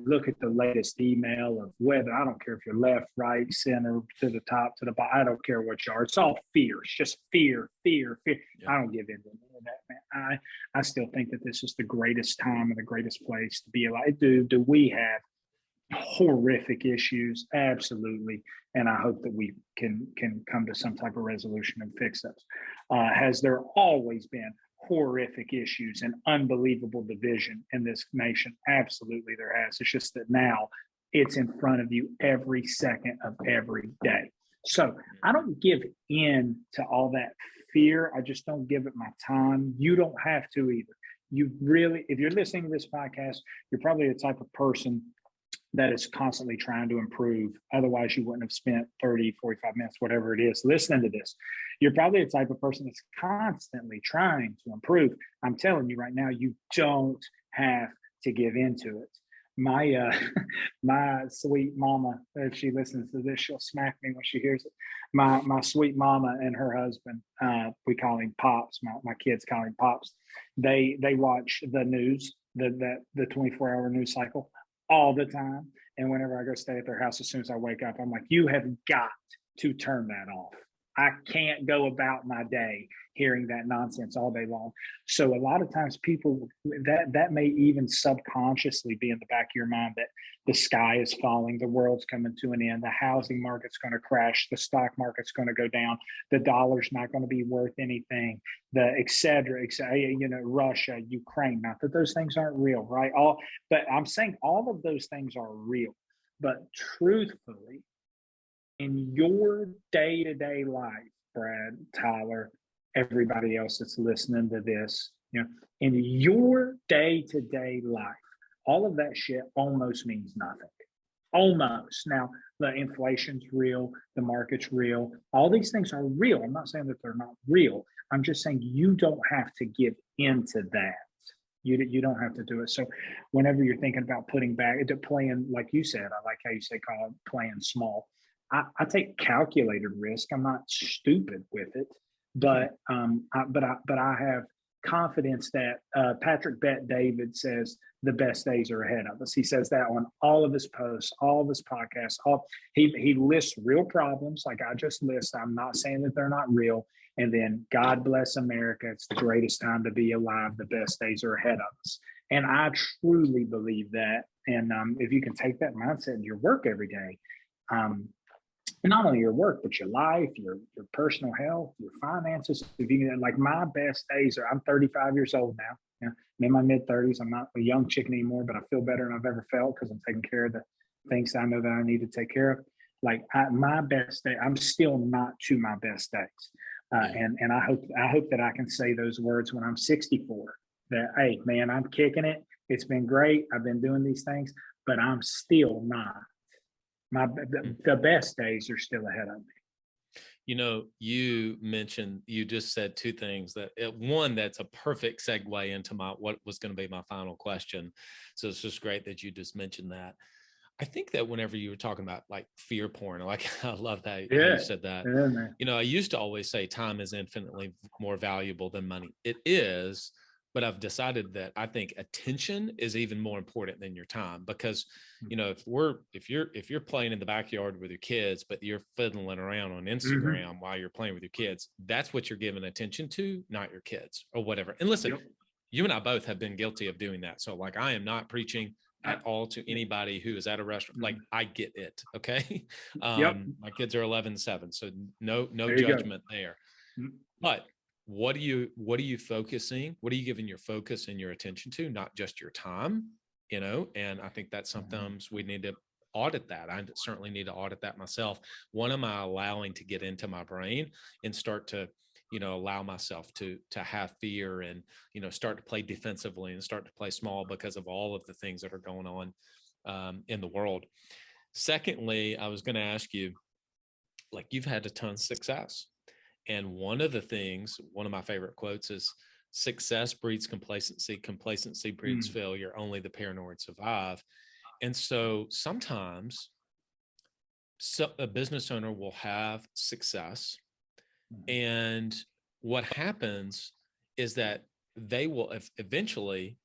Look at the latest email of whether, I don't care if you're left, right, center, to the top, to the bottom. I don't care what you are. It's all fear. It's just fear. Yeah. I don't give in to any of that, man. I still think that this is the greatest time and the greatest place to be alive. Do we have horrific issues? Absolutely. And I hope that we can come to some type of resolution and fix those. Has there always been horrific issues and unbelievable division in this nation? Absolutely there has. It's just that now it's in front of you every second of every day. So I don't give in to all that fear. I just don't give it my time. You don't have to either. If you're listening to this podcast, you're probably the type of person that is constantly trying to improve. Otherwise, you wouldn't have spent 30, 45 minutes, whatever it is, listening to this. You're probably the type of person that's constantly trying to improve. I'm telling you right now, you don't have to give into it. My my sweet mama, if she listens to this, she'll smack me when she hears it. My sweet mama and her husband, we call him Pops. My kids call him Pops. They watch the news, the 24-hour news cycle all the time. And whenever I go stay at their house, as soon as I wake up, I'm like, you have got to turn that off. I can't go about my day hearing that nonsense all day long. So a lot of times people, that may even subconsciously be in the back of your mind, that the sky is falling, the world's coming to an end, the housing market's going to crash, the stock market's going to go down, the dollar's not going to be worth anything, the et cetera, Russia, Ukraine. Not that those things aren't real, right? But I'm saying all of those things are real. But truthfully, in your day-to-day life, Brad, Tyler, everybody else that's listening to this, in your day-to-day life, all of that shit almost means nothing. Almost. Now, the inflation's real, the market's real, all these things are real. I'm not saying that they're not real. I'm just saying you don't have to give into that. You don't have to do it. So whenever you're thinking about putting back into playing, like you said, I like how you say call it playing small. I take calculated risk. I'm not stupid with it, but I have confidence that Patrick Bet David says the best days are ahead of us. He says that on all of his posts, all of his podcasts. He lists real problems like I just list. I'm not saying that they're not real. And then God bless America. It's the greatest time to be alive. The best days are ahead of us. And I truly believe that. And if you can take that mindset in your work every day, not only your work, but your life, your personal health, your finances. If you can, like my best days are, I'm 35 years old now. I'm in my mid 30s. I'm not a young chick anymore, but I feel better than I've ever felt because I'm taking care of the things I know that I need to take care of. Like my best day, I'm still not to my best days. And I hope that I can say those words when I'm 64, that, hey, man, I'm kicking it. It's been great. I've been doing these things, but I'm still not. The best days are still ahead of me. You just said two things one, that's a perfect segue into what was going to be my final question. So it's just great that you just mentioned that. I think that whenever you were talking about like fear porn, like I love that how Yeah. you said that. Yeah, man. You know, I used to always say time is infinitely more valuable than money. It is, but I've decided that I think attention is even more important than your time, because, you know, if you're playing in the backyard with your kids, but you're fiddling around on Instagram while you're playing with your kids, that's what you're giving attention to, not your kids or whatever. And listen, you and I both have been guilty of doing that. So like, I am not preaching at all to anybody who is at a restaurant. Like, I get it. Okay. My kids are 11 and 7. So no judgment there. But what are you focusing? What are you giving your focus and your attention to? Not just your time, you know? And I think that sometimes we need to audit that. I certainly need to audit that myself. What am I allowing to get into my brain and start to, you know, allow myself to have fear and, you know, start to play defensively and start to play small because of all of the things that are going on in the world. Secondly, I was going to ask you, like, you've had a ton of success. And one of my favorite quotes is, success breeds complacency, complacency breeds failure, only the paranoid survive. And so sometimes a business owner will have success, and what happens is that they will eventually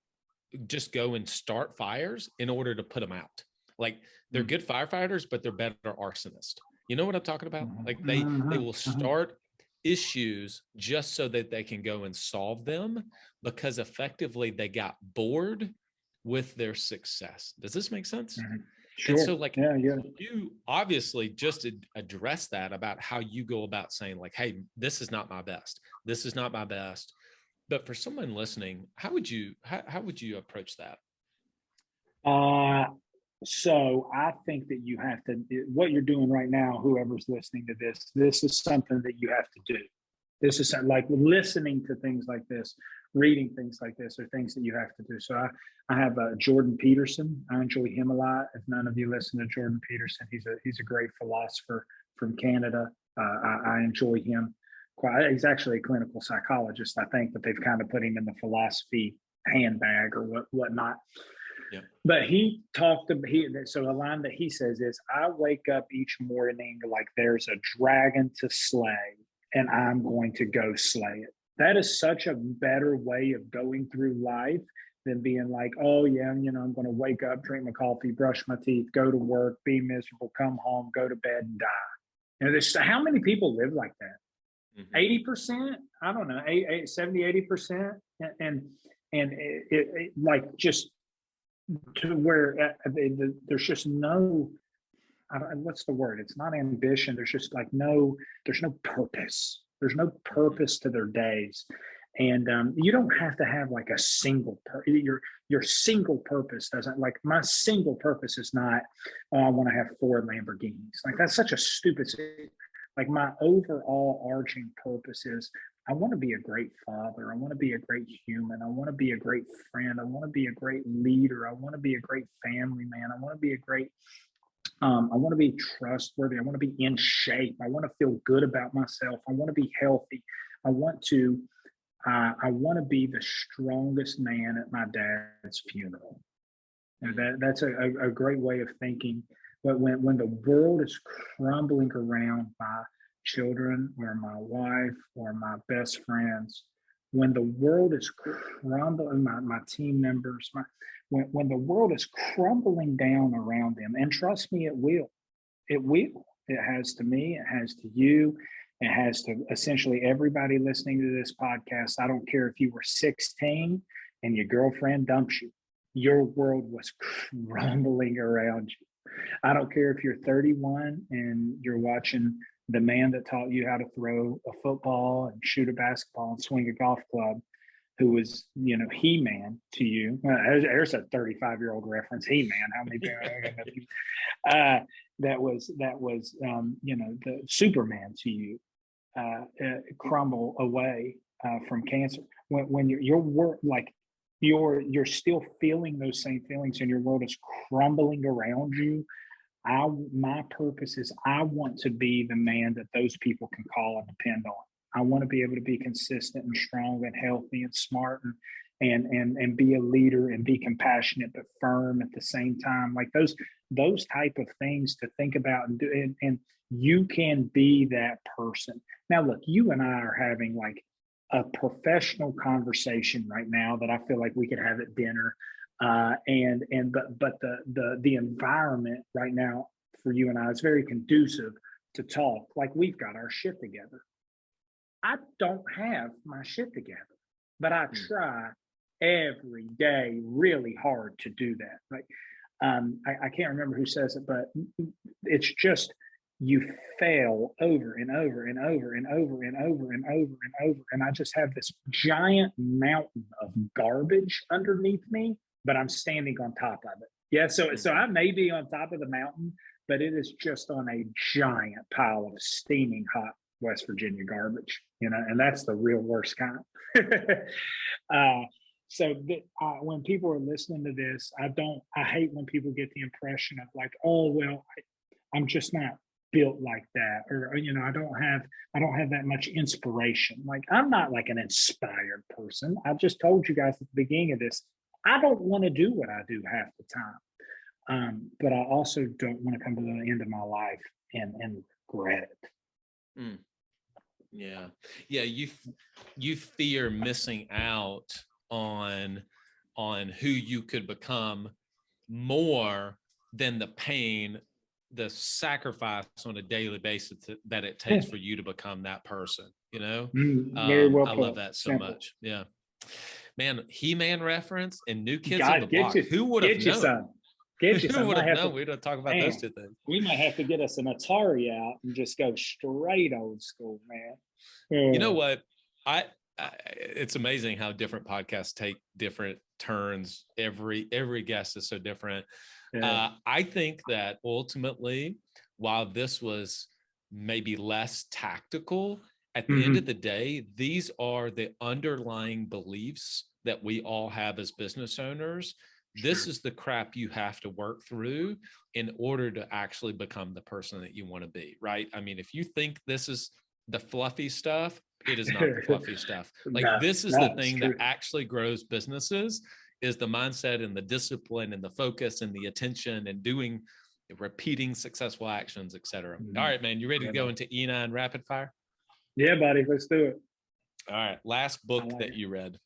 just go and start fires in order to put them out. Like, they're good firefighters, but they're better arsonists. You know what I'm talking about? Like, they will start issues just so that they can go and solve them, because effectively they got bored with their success. Does this make sense? Sure. And so, like, you obviously just address that about how you go about saying, like, hey, this is not my best. This is not my best. But for someone listening, how would you approach that? So I think that you have to, what you're doing right now, whoever's listening to this is something that you have to do. This is like listening to things like this, reading things like this are things that you have to do. So I have Jordan Peterson. I enjoy him a lot. If none of you listen to Jordan Peterson, he's a great philosopher from Canada. I enjoy him quite. He's actually a clinical psychologist, I think, but they've kind of put him in the philosophy handbag or whatnot. Yeah. But so a line that he says is, I wake up each morning like there's a dragon to slay, and I'm going to go slay it. That is such a better way of going through life than being like, oh yeah, you know, I'm going to wake up, drink my coffee, brush my teeth, go to work, be miserable, come home, go to bed and die. You know, there's how many people live like that? 80%? I don't know, 70, 80%. And it like, just to where there's just no, what's the word? It's not ambition. There's just like there's no purpose. There's no purpose to their days. And you don't have to have like a single, your single purpose doesn't, like, my single purpose is not, oh, I want to have 4 Lamborghinis. Like, that's such a stupid thing. Like, my overall arching purpose is, I want to be a great father. I want to be a great human. I want to be a great friend. I want to be a great leader. I want to be a great family man. I want to be a great, I want to be trustworthy. I want to be in shape. I want to feel good about myself. I want to be healthy. I want to be the strongest man at my dad's funeral. And that's a great way of thinking. But when the world is crumbling around my children or my wife or my best friends, when the world is crumbling, my team members, when the world is crumbling down around them, and trust me, it will. It has to me, it has to you, it has to essentially everybody listening to this podcast. I don't care if you were 16 and your girlfriend dumps you, your world was crumbling around you. I don't care if you're 31 and you're watching the man that taught you how to throw a football and shoot a basketball and swing a golf club, who was, you know, He-Man to you. There's a 35-year-old reference. He-Man. How many people? That was you know, the Superman to you, crumble away from cancer. When your work, like, you're still feeling those same feelings and your world is crumbling around you. My purpose is, I want to be the man that those people can call and depend on. I want to be able to be consistent and strong and healthy and smart and be a leader and be compassionate but firm at the same time. Like those type of things to think about and do, and you can be that person. Now, look, you and I are having like a professional conversation right now that I feel like we could have at dinner. But the environment right now for you and I is very conducive to talk. Like we've got our shit together. I don't have my shit together, but I try every day really hard to do that. Like I can't remember who says it, but it's just you fail over and over and over and over and over and over and over. And I just have this giant mountain of garbage underneath me, but I'm standing on top of it. Yeah. So I may be on top of the mountain, but it is just on a giant pile of steaming hot West Virginia garbage, and that's the real worst kind. When people are listening to this, I hate when people get the impression of like, oh, well, I'm just not built like that, or I don't have that much inspiration. Like I'm not like an inspired person. I just told you guys at the beginning of this, I don't want to do what I do half the time, but I also don't want to come to the end of my life and regret it. Yeah, you fear missing out on who you could become more than the pain, the sacrifice on a daily basis that it takes for you to become that person, Very well I put. love that so Simple. much. Yeah, man, He-Man reference and New Kids God, on the Block. Who would have known? Son. Get you, Who would have known? We don't talk about those two things. We might have to get us an Atari out and just go straight old school, man. You know what? It's amazing how different podcasts take different turns. Every guest is so different. Yeah. I think that ultimately, while this was maybe less tactical, at the end of the day, these are the underlying beliefs that we all have as business owners. This is the crap you have to work through in order to actually become the person that you want to be, right? I mean, if you think this is the fluffy stuff, it is not the fluffy stuff. Like this is the thing that actually grows businesses, is the mindset and the discipline and the focus and the attention and repeating successful actions, et cetera. All right, man, you ready to go into E9 rapid fire? Yeah, buddy, let's do it. All right, last book that you read.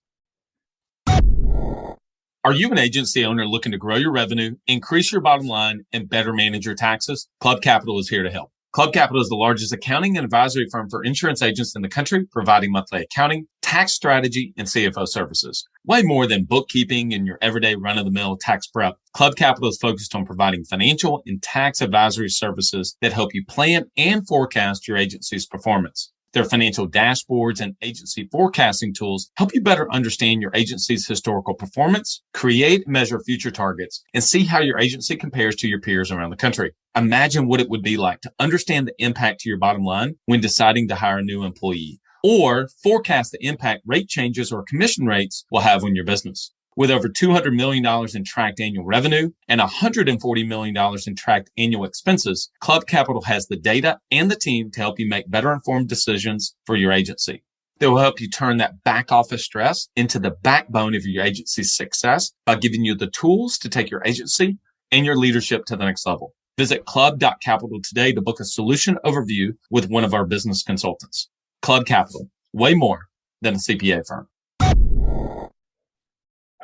Are you an agency owner looking to grow your revenue, increase your bottom line, and better manage your taxes? Club Capital is here to help. Club Capital is the largest accounting and advisory firm for insurance agents in the country, providing monthly accounting, tax strategy, and CFO services. Way more than bookkeeping and your everyday run-of-the-mill tax prep, Club Capital is focused on providing financial and tax advisory services that help you plan and forecast your agency's performance. Their financial dashboards and agency forecasting tools help you better understand your agency's historical performance, create and measure future targets, and see how your agency compares to your peers around the country. Imagine what it would be like to understand the impact to your bottom line when deciding to hire a new employee, or forecast the impact rate changes or commission rates will have on your business. With over $200 million in tracked annual revenue and $140 million in tracked annual expenses, Club Capital has the data and the team to help you make better informed decisions for your agency. They will help you turn that back office stress into the backbone of your agency's success by giving you the tools to take your agency and your leadership to the next level. Visit club.capital today to book a solution overview with one of our business consultants. Club Capital, way more than a CPA firm.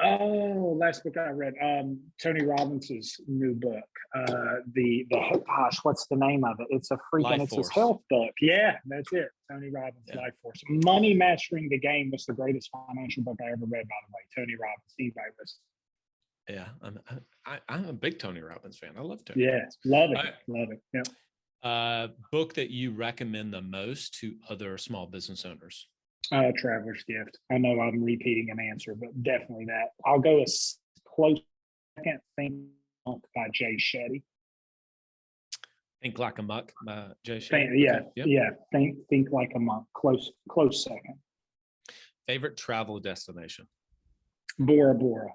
Oh, last book I read, Tony Robbins' new book. What's the name of it? It's his health book. Yeah, that's it. Tony Robbins' Life Force. Money Mastering the Game was the greatest financial book I ever read, by the way. Tony Robbins, anybody listen. Yeah, I'm a big Tony Robbins fan. I love Tony. Yeah, Robbins. Love it. Yeah. Book that you recommend the most to other small business owners? Traveler's Gift. I know I'm repeating an answer, but definitely that. I'll go a close second. Think by Jay Shetty. Think Like a Monk by Jay Shetty. Think Like a Monk. Close second. Favorite travel destination? Bora Bora.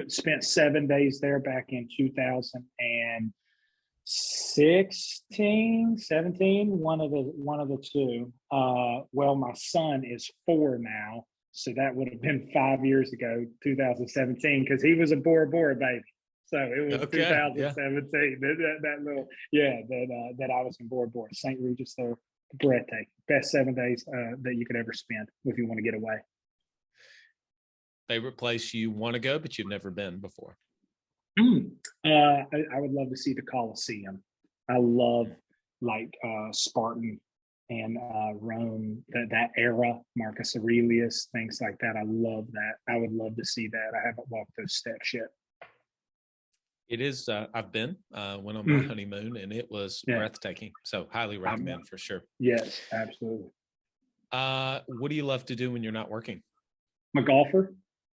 Spent 7 days there back in 2016, 17, one of the two. Well, my son is 4 now, So that would have been 5 years ago, 2017, because he was a Bora baby. So it was 2017. That little, that I was in Bora. St. Regis there, breathtaking. Best 7 days that you could ever spend if you want to get away. Favorite place you want to go, but you've never been before? I would love to see the Colosseum. I love like Spartan and Rome, that era, Marcus Aurelius, things like that. I love that. I would love to see that. I haven't walked those steps yet. It is. I've been, went on my honeymoon, and it was breathtaking. So highly recommend for sure. Yes, absolutely. What do you love to do when you're not working? I'm a golfer.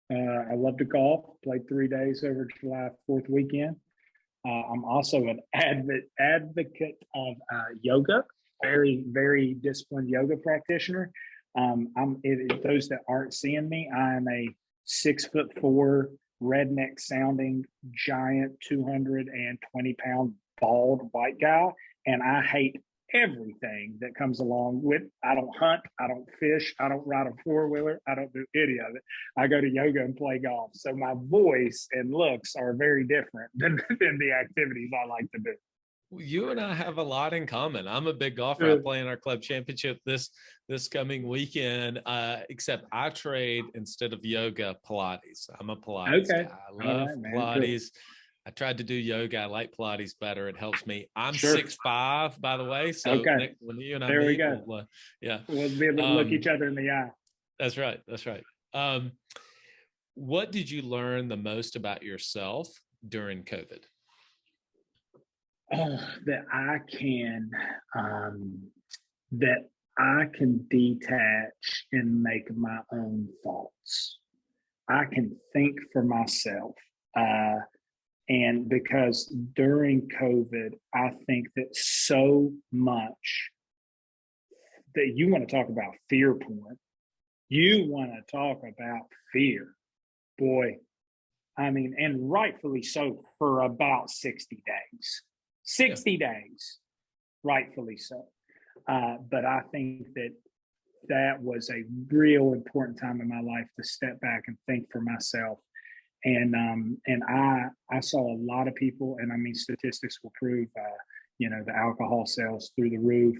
I love to golf. Played 3 days over July 4th weekend. I'm also an advocate of yoga. Very, very disciplined yoga practitioner. Those that aren't seeing me, I am a 6'4" redneck sounding giant 220-pound bald white guy, and I hate everything that comes along with. I don't hunt, I don't fish, I don't ride a four-wheeler, I don't do any of it. I go to yoga and play golf. So my voice and looks are very different than the activities I like to do. You and I have a lot in common. I'm a big golfer. I play in our club championship this coming weekend, except I trade, instead of yoga, Pilates. I'm a Pilates guy. I love Pilates. Cool. I tried to do yoga. I like Pilates better. It helps me. I'm 6'5", by the way. So when you and I meet, we'll be able to look each other in the eye. That's right. That's right. What did you learn the most about yourself during COVID? That I can detach and make my own thoughts. I can think for myself. And because during COVID, I think that so much that you want to talk about fear porn. You want to talk about fear. Boy, I mean, and rightfully so, for about 60 days. 60 days, rightfully so. But I think that was a real important time in my life to step back and think for myself. And I saw a lot of people, and I mean, statistics will prove, the alcohol sales through the roof,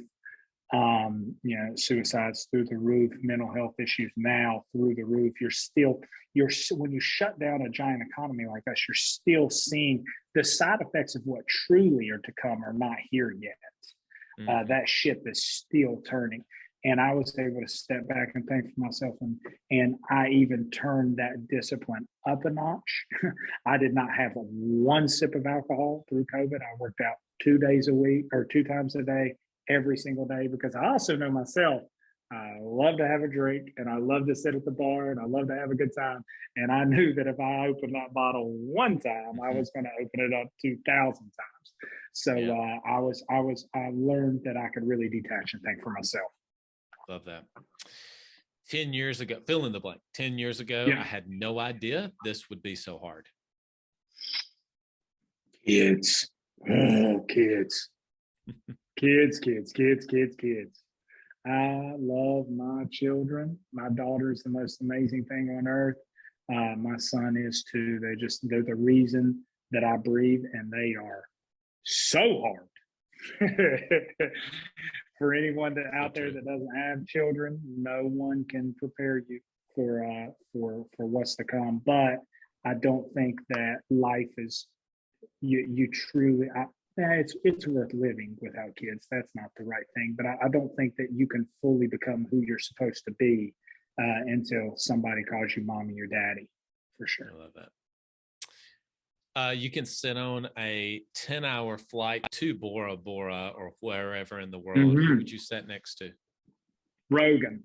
suicides through the roof, mental health issues now through the roof. When you shut down a giant economy like us, you're still seeing the side effects of what truly are to come are not here yet. That ship is still turning. And I was able to step back and think for myself. And I even turned that discipline up a notch. I did not have one sip of alcohol through COVID. I worked out 2 days a week or 2 times a day, every single day, because I also know myself. I love to have a drink, and I love to sit at the bar, and I love to have a good time. And I knew that if I opened that bottle one time, I was going to open it up 2,000 times. So I learned that I could really detach and think for myself. Love that. 10 years ago, fill in the blank. 10 years ago, I had no idea this would be so hard. Kids. Kids. Kids. I love my children. My daughter is the most amazing thing on earth. My son is too. They're the reason that I breathe, and they are so hard. For anyone out there that doesn't have children, no one can prepare you for what's to come. But I don't think that life is you truly. It's worth living without kids. That's not the right thing. But I don't think that you can fully become who you're supposed to be until somebody calls you mommy or daddy, for sure. I love that. You can sit on a 10-hour flight to Bora or wherever in the world. Who would you sit next to? Rogan,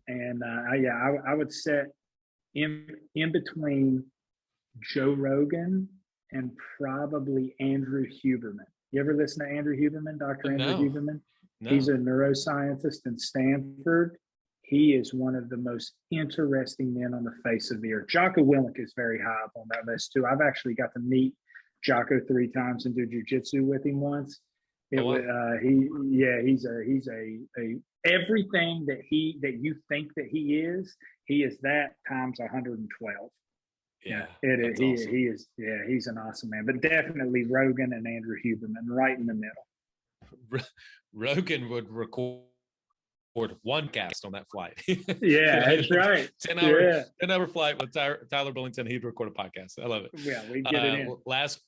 and I would sit in between Joe Rogan and probably Andrew Huberman. You ever listen to Andrew Huberman, Dr. Andrew Huberman? No. He's a neuroscientist in Stanford. He is one of the most interesting men on the face of the earth. Jocko Willink is very high up on that list too. I've actually got to meet Jocko 3 times and do jujitsu with him once. He's a everything that you think that he is that times 112. Yeah, It, that's awesome. he is. Yeah, he's an awesome man. But definitely Rogan and Andrew Huberman, right in the middle. Rogan would record one cast on that flight. Yeah, that's right. 10-hour flight with Tyler Bullington. He'd record a podcast. I love it. Yeah, we get it in. Last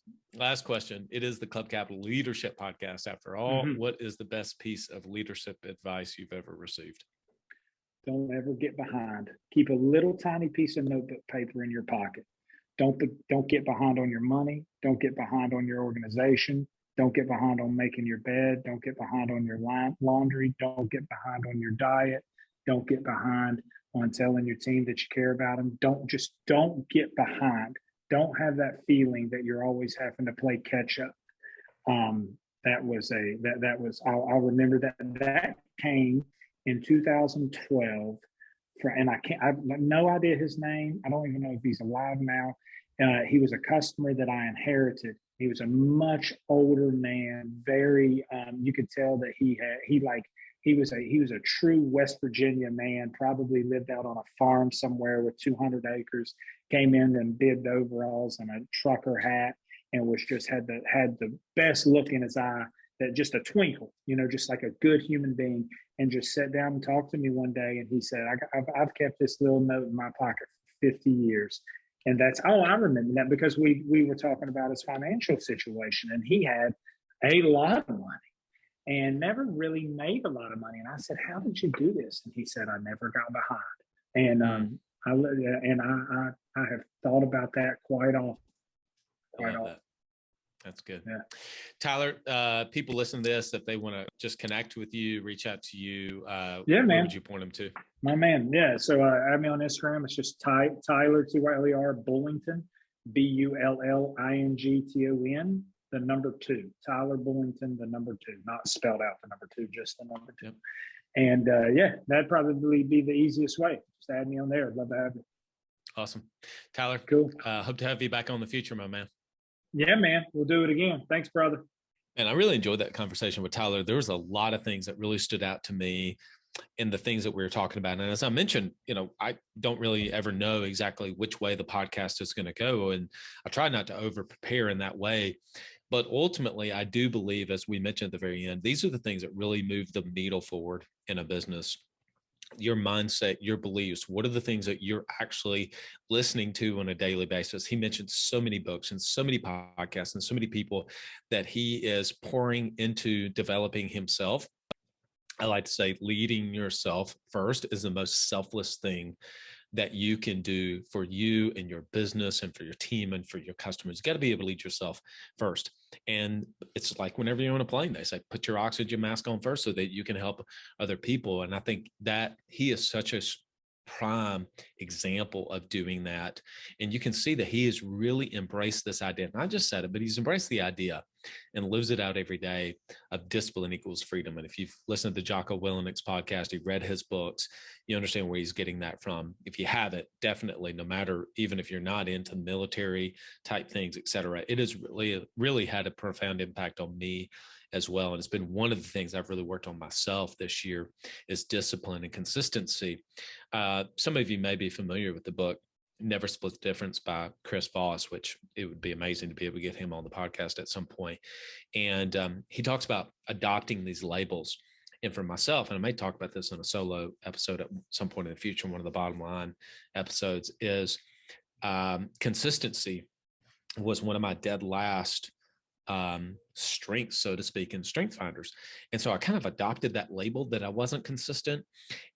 question. It is the Club Capital Leadership Podcast. After all, what is the best piece of leadership advice you've ever received? Don't ever get behind. Keep a little tiny piece of notebook paper in your pocket. Don't get behind on your money. Don't get behind on your organization. Don't get behind on making your bed. Don't get behind on your laundry. Don't get behind on your diet. Don't get behind on telling your team that you care about them. Don't get behind. Don't have that feeling that you're always having to play catch up. I'll remember that came in 2012, and I've no idea his name. I don't even know if he's alive now. He was a customer that I inherited. He was a much older man, very, you could tell that he was a true West Virginia man, probably lived out on a farm somewhere with 200 acres, came in and did the overalls and a trucker hat, and had the best look in his eye, that just a twinkle, just like a good human being, and just sat down and talked to me one day. And he said, I've kept this little note in my pocket for 50 years. And I remember that because we were talking about his financial situation, and he had a lot of money and never really made a lot of money. And I said, how did you do this? And he said, I never got behind. And I have thought about that quite often. That's good. Yeah. Tyler, people listen to this, if they want to just connect with you, reach out to you, where man, would you point them to? My man. Yeah. So add me on Instagram. It's just Tyler, Tyler Bullington, Bullington, the number 2, Tyler Bullington, the number 2, not spelled out the number 2, just the number 2. Yep. And that'd probably be the easiest way. Just add me on there. I'd love to have you. Awesome. Tyler, cool. Hope to have you back on in the future, my man. Yeah, man. We'll do it again. Thanks, brother. And I really enjoyed that conversation with Tyler. There was a lot of things that really stood out to me in the things that we were talking about. And as I mentioned, I don't really ever know exactly which way the podcast is going to go. And I try not to over prepare in that way. But ultimately, I do believe, as we mentioned at the very end, these are the things that really move the needle forward in a business. Your mindset, your beliefs, what are the things that you're actually listening to on a daily basis? He mentioned so many books and so many podcasts and so many people that he is pouring into developing himself. I like to say leading yourself first is the most selfless thing that you can do for you and your business and for your team and for your customers. You got to be able to lead yourself first. And it's like whenever you're on a plane, they say, put your oxygen mask on first so that you can help other people. And I think that he is such a prime example of doing that. And you can see that he has really embraced this idea. Not just said it, but he's embraced the idea and lives it out every day of discipline equals freedom. And if you've listened to the Jocko Willink's podcast, you've read his books, you understand where he's getting that from. If you haven't, definitely, no matter, even if you're not into military type things, et cetera, it has really had a profound impact on me as well. And it's been one of the things I've really worked on myself this year is discipline and consistency. Some of you may be familiar with the book, Never Split the Difference by Chris Voss, which it would be amazing to be able to get him on the podcast at some point. And he talks about adopting these labels. And for myself, and I may talk about this in a solo episode at some point in the future, one of the bottom line episodes, is consistency was one of my dead last strengths, so to speak, in Strength Finders. And so I kind of adopted that label that I wasn't consistent,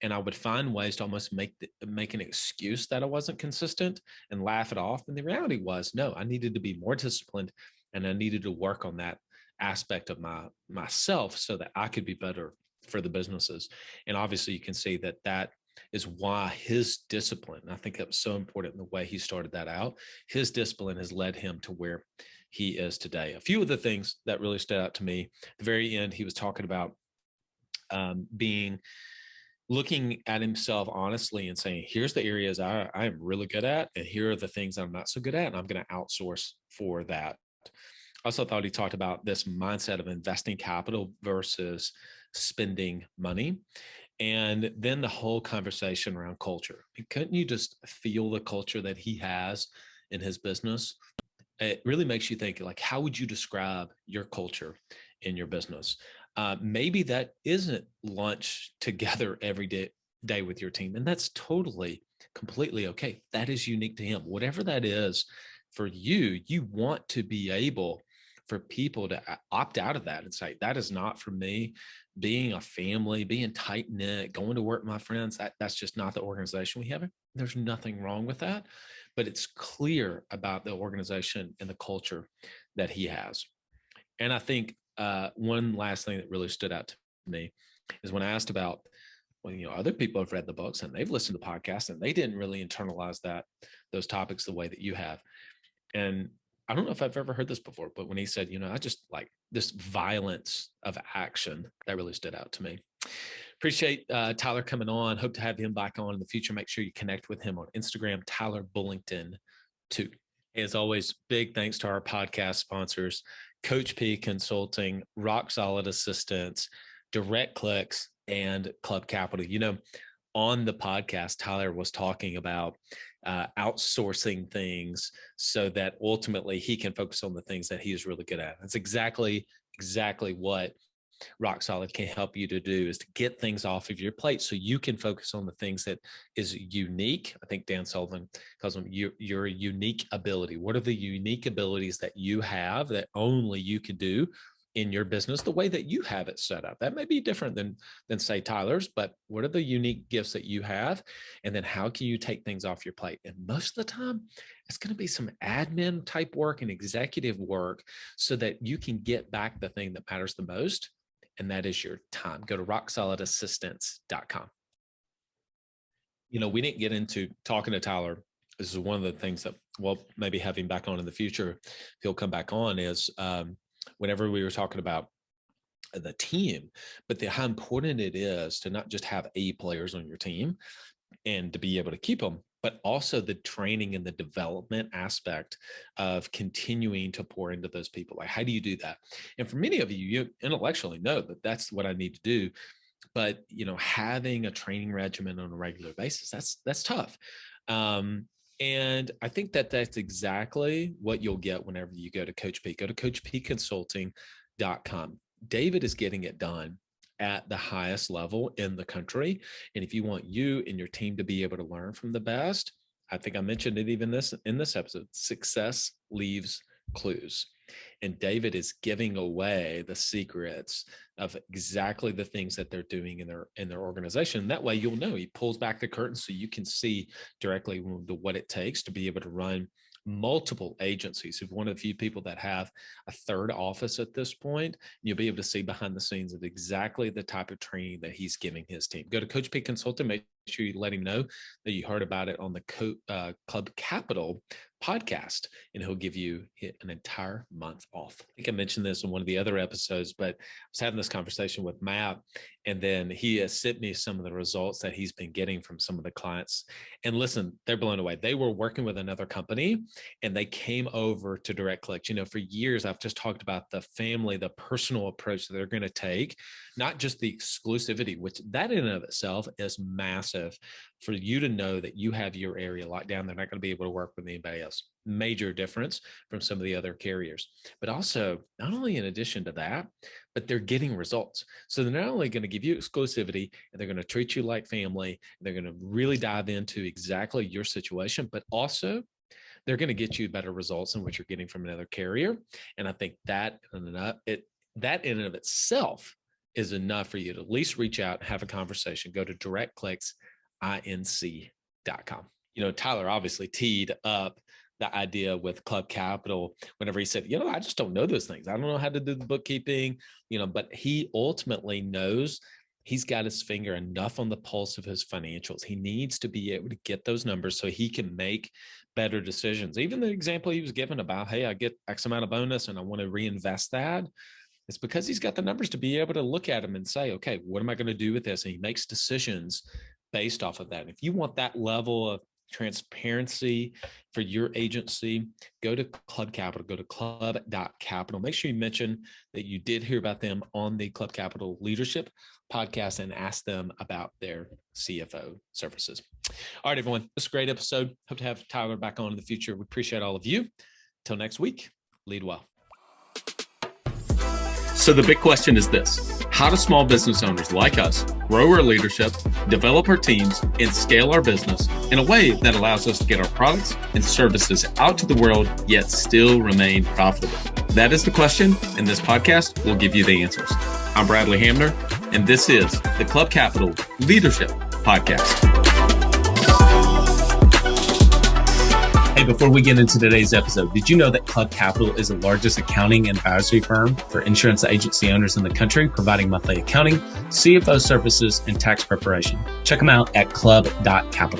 and I would find ways to almost make an excuse that I wasn't consistent and laugh it off. And the reality was, no, I needed to be more disciplined, and I needed to work on that aspect of myself so that I could be better for the businesses. And obviously you can see that is why his discipline, I think that was so important in the way he started that out. His discipline has led him to where he is today. A few of the things that really stood out to me, at the very end, he was talking about looking at himself honestly and saying, here's the areas I am really good at, and here are the things I'm not so good at, and I'm going to outsource for that. I also thought he talked about this mindset of investing capital versus spending money. And then the whole conversation around culture. Couldn't you just feel the culture that he has in his business? It really makes you think, like, how would you describe your culture in your business? Maybe that isn't lunch together every day with your team. And that's totally, completely okay. That is unique to him. Whatever that is for you, you want to be able for people to opt out of that and say, that is not for me. Being a family, being tight knit, going to work with my friends, that's just not the organization we have. There's nothing wrong with that, but it's clear about the organization and the culture that he has. And I think one last thing that really stood out to me is when I asked about, well, other people have read the books and they've listened to podcasts and they didn't really internalize those topics the way that you have. And I don't know if I've ever heard this before, but when he said, I just like this violence of action, that really stood out to me. Appreciate Tyler coming on. Hope to have him back on in the future. Make sure you connect with him on Instagram, Tyler Bullington 2. As always, big thanks to our podcast sponsors, Coach P Consulting, Rock Solid Assistance, Direct Clicks, and Club Capital. On the podcast, Tyler was talking about outsourcing things so that ultimately he can focus on the things that he is really good at. That's exactly what Rock Solid can help you to do, is to get things off of your plate so you can focus on the things that is unique. I think Dan Sullivan calls them your unique ability. What are the unique abilities that you have that only you can do in your business the way that you have it set up? That may be different than say Tyler's, but what are the unique gifts that you have? And then how can you take things off your plate? And most of the time, it's going to be some admin type work and executive work so that you can get back the thing that matters the most. And that is your time. Go to rocksolidassistance.com. We didn't get into talking to Tyler. This is one of the things that we'll maybe have him back on in the future. He'll come back on is whenever we were talking about the team, but how important it is to not just have A players on your team and to be able to keep them, but also the training and the development aspect of continuing to pour into those people. Like, how do you do that? And for many of you, you intellectually know that that's what I need to do. But, having a training regimen on a regular basis, that's tough. And I think that that's exactly what you'll get whenever you go to Coach P. Go to coachpconsulting.com. David is getting it done at the highest level in the country. And if you want you and your team to be able to learn from the best, I think I mentioned it even in this episode, success leaves clues. And David is giving away the secrets of exactly the things that they're doing in their organization. That way you'll know. He pulls back the curtain so you can see directly what it takes to be able to run multiple agencies. He's one of the few people that have a third office at this point. You'll be able to see behind the scenes of exactly the type of training that he's giving his team. Go to Coach P Consulting. Make sure you let him know that you heard about it on the Club Capital podcast, and he'll give you an entire month off. I think I mentioned this in one of the other episodes, but I was having this conversation with Matt, and then he has sent me some of the results that he's been getting from some of the clients. And listen, they're blown away. They were working with another company and they came over to Direct Click. For years, I've just talked about the family, the personal approach that they're going to take, not just the exclusivity, which that in and of itself is massive for you to know that you have your area locked down. They're not going to be able to work with anybody else. Major difference from some of the other carriers, but also not only in addition to that, but they're getting results. So they're not only going to give you exclusivity and they're going to treat you like family. They're going to really dive into exactly your situation, but also they're going to get you better results than what you're getting from another carrier. And I think that in and of itself is enough for you to at least reach out and have a conversation. Go to directclicksinc.com. Tyler obviously teed up the idea with Club Capital whenever he said, I just don't know those things. I don't know how to do the bookkeeping, but he ultimately knows he's got his finger enough on the pulse of his financials. He needs to be able to get those numbers so he can make better decisions. Even the example he was given about, hey, I get X amount of bonus and I want to reinvest that. It's because he's got the numbers to be able to look at them and say, okay, what am I going to do with this? And he makes decisions based off of that. And if you want that level of transparency for your agency, go to Club Capital, go to club.capital. Make sure you mention that you did hear about them on the Club Capital Leadership podcast and ask them about their CFO services. All right, everyone, this is a great episode. Hope to have Tyler back on in the future. We appreciate all of you. Till next week, lead well. So the big question is this: how do small business owners like us grow our leadership, develop our teams, and scale our business in a way that allows us to get our products and services out to the world, yet still remain profitable? That is the question, and this podcast will give you the answers. I'm Bradley Hamner, and this is the Club Capital Leadership Podcast. Hey, before we get into today's episode, did you know that Club Capital is the largest accounting and advisory firm for insurance agency owners in the country, providing monthly accounting, CFO services, and tax preparation? Check them out at club.capital.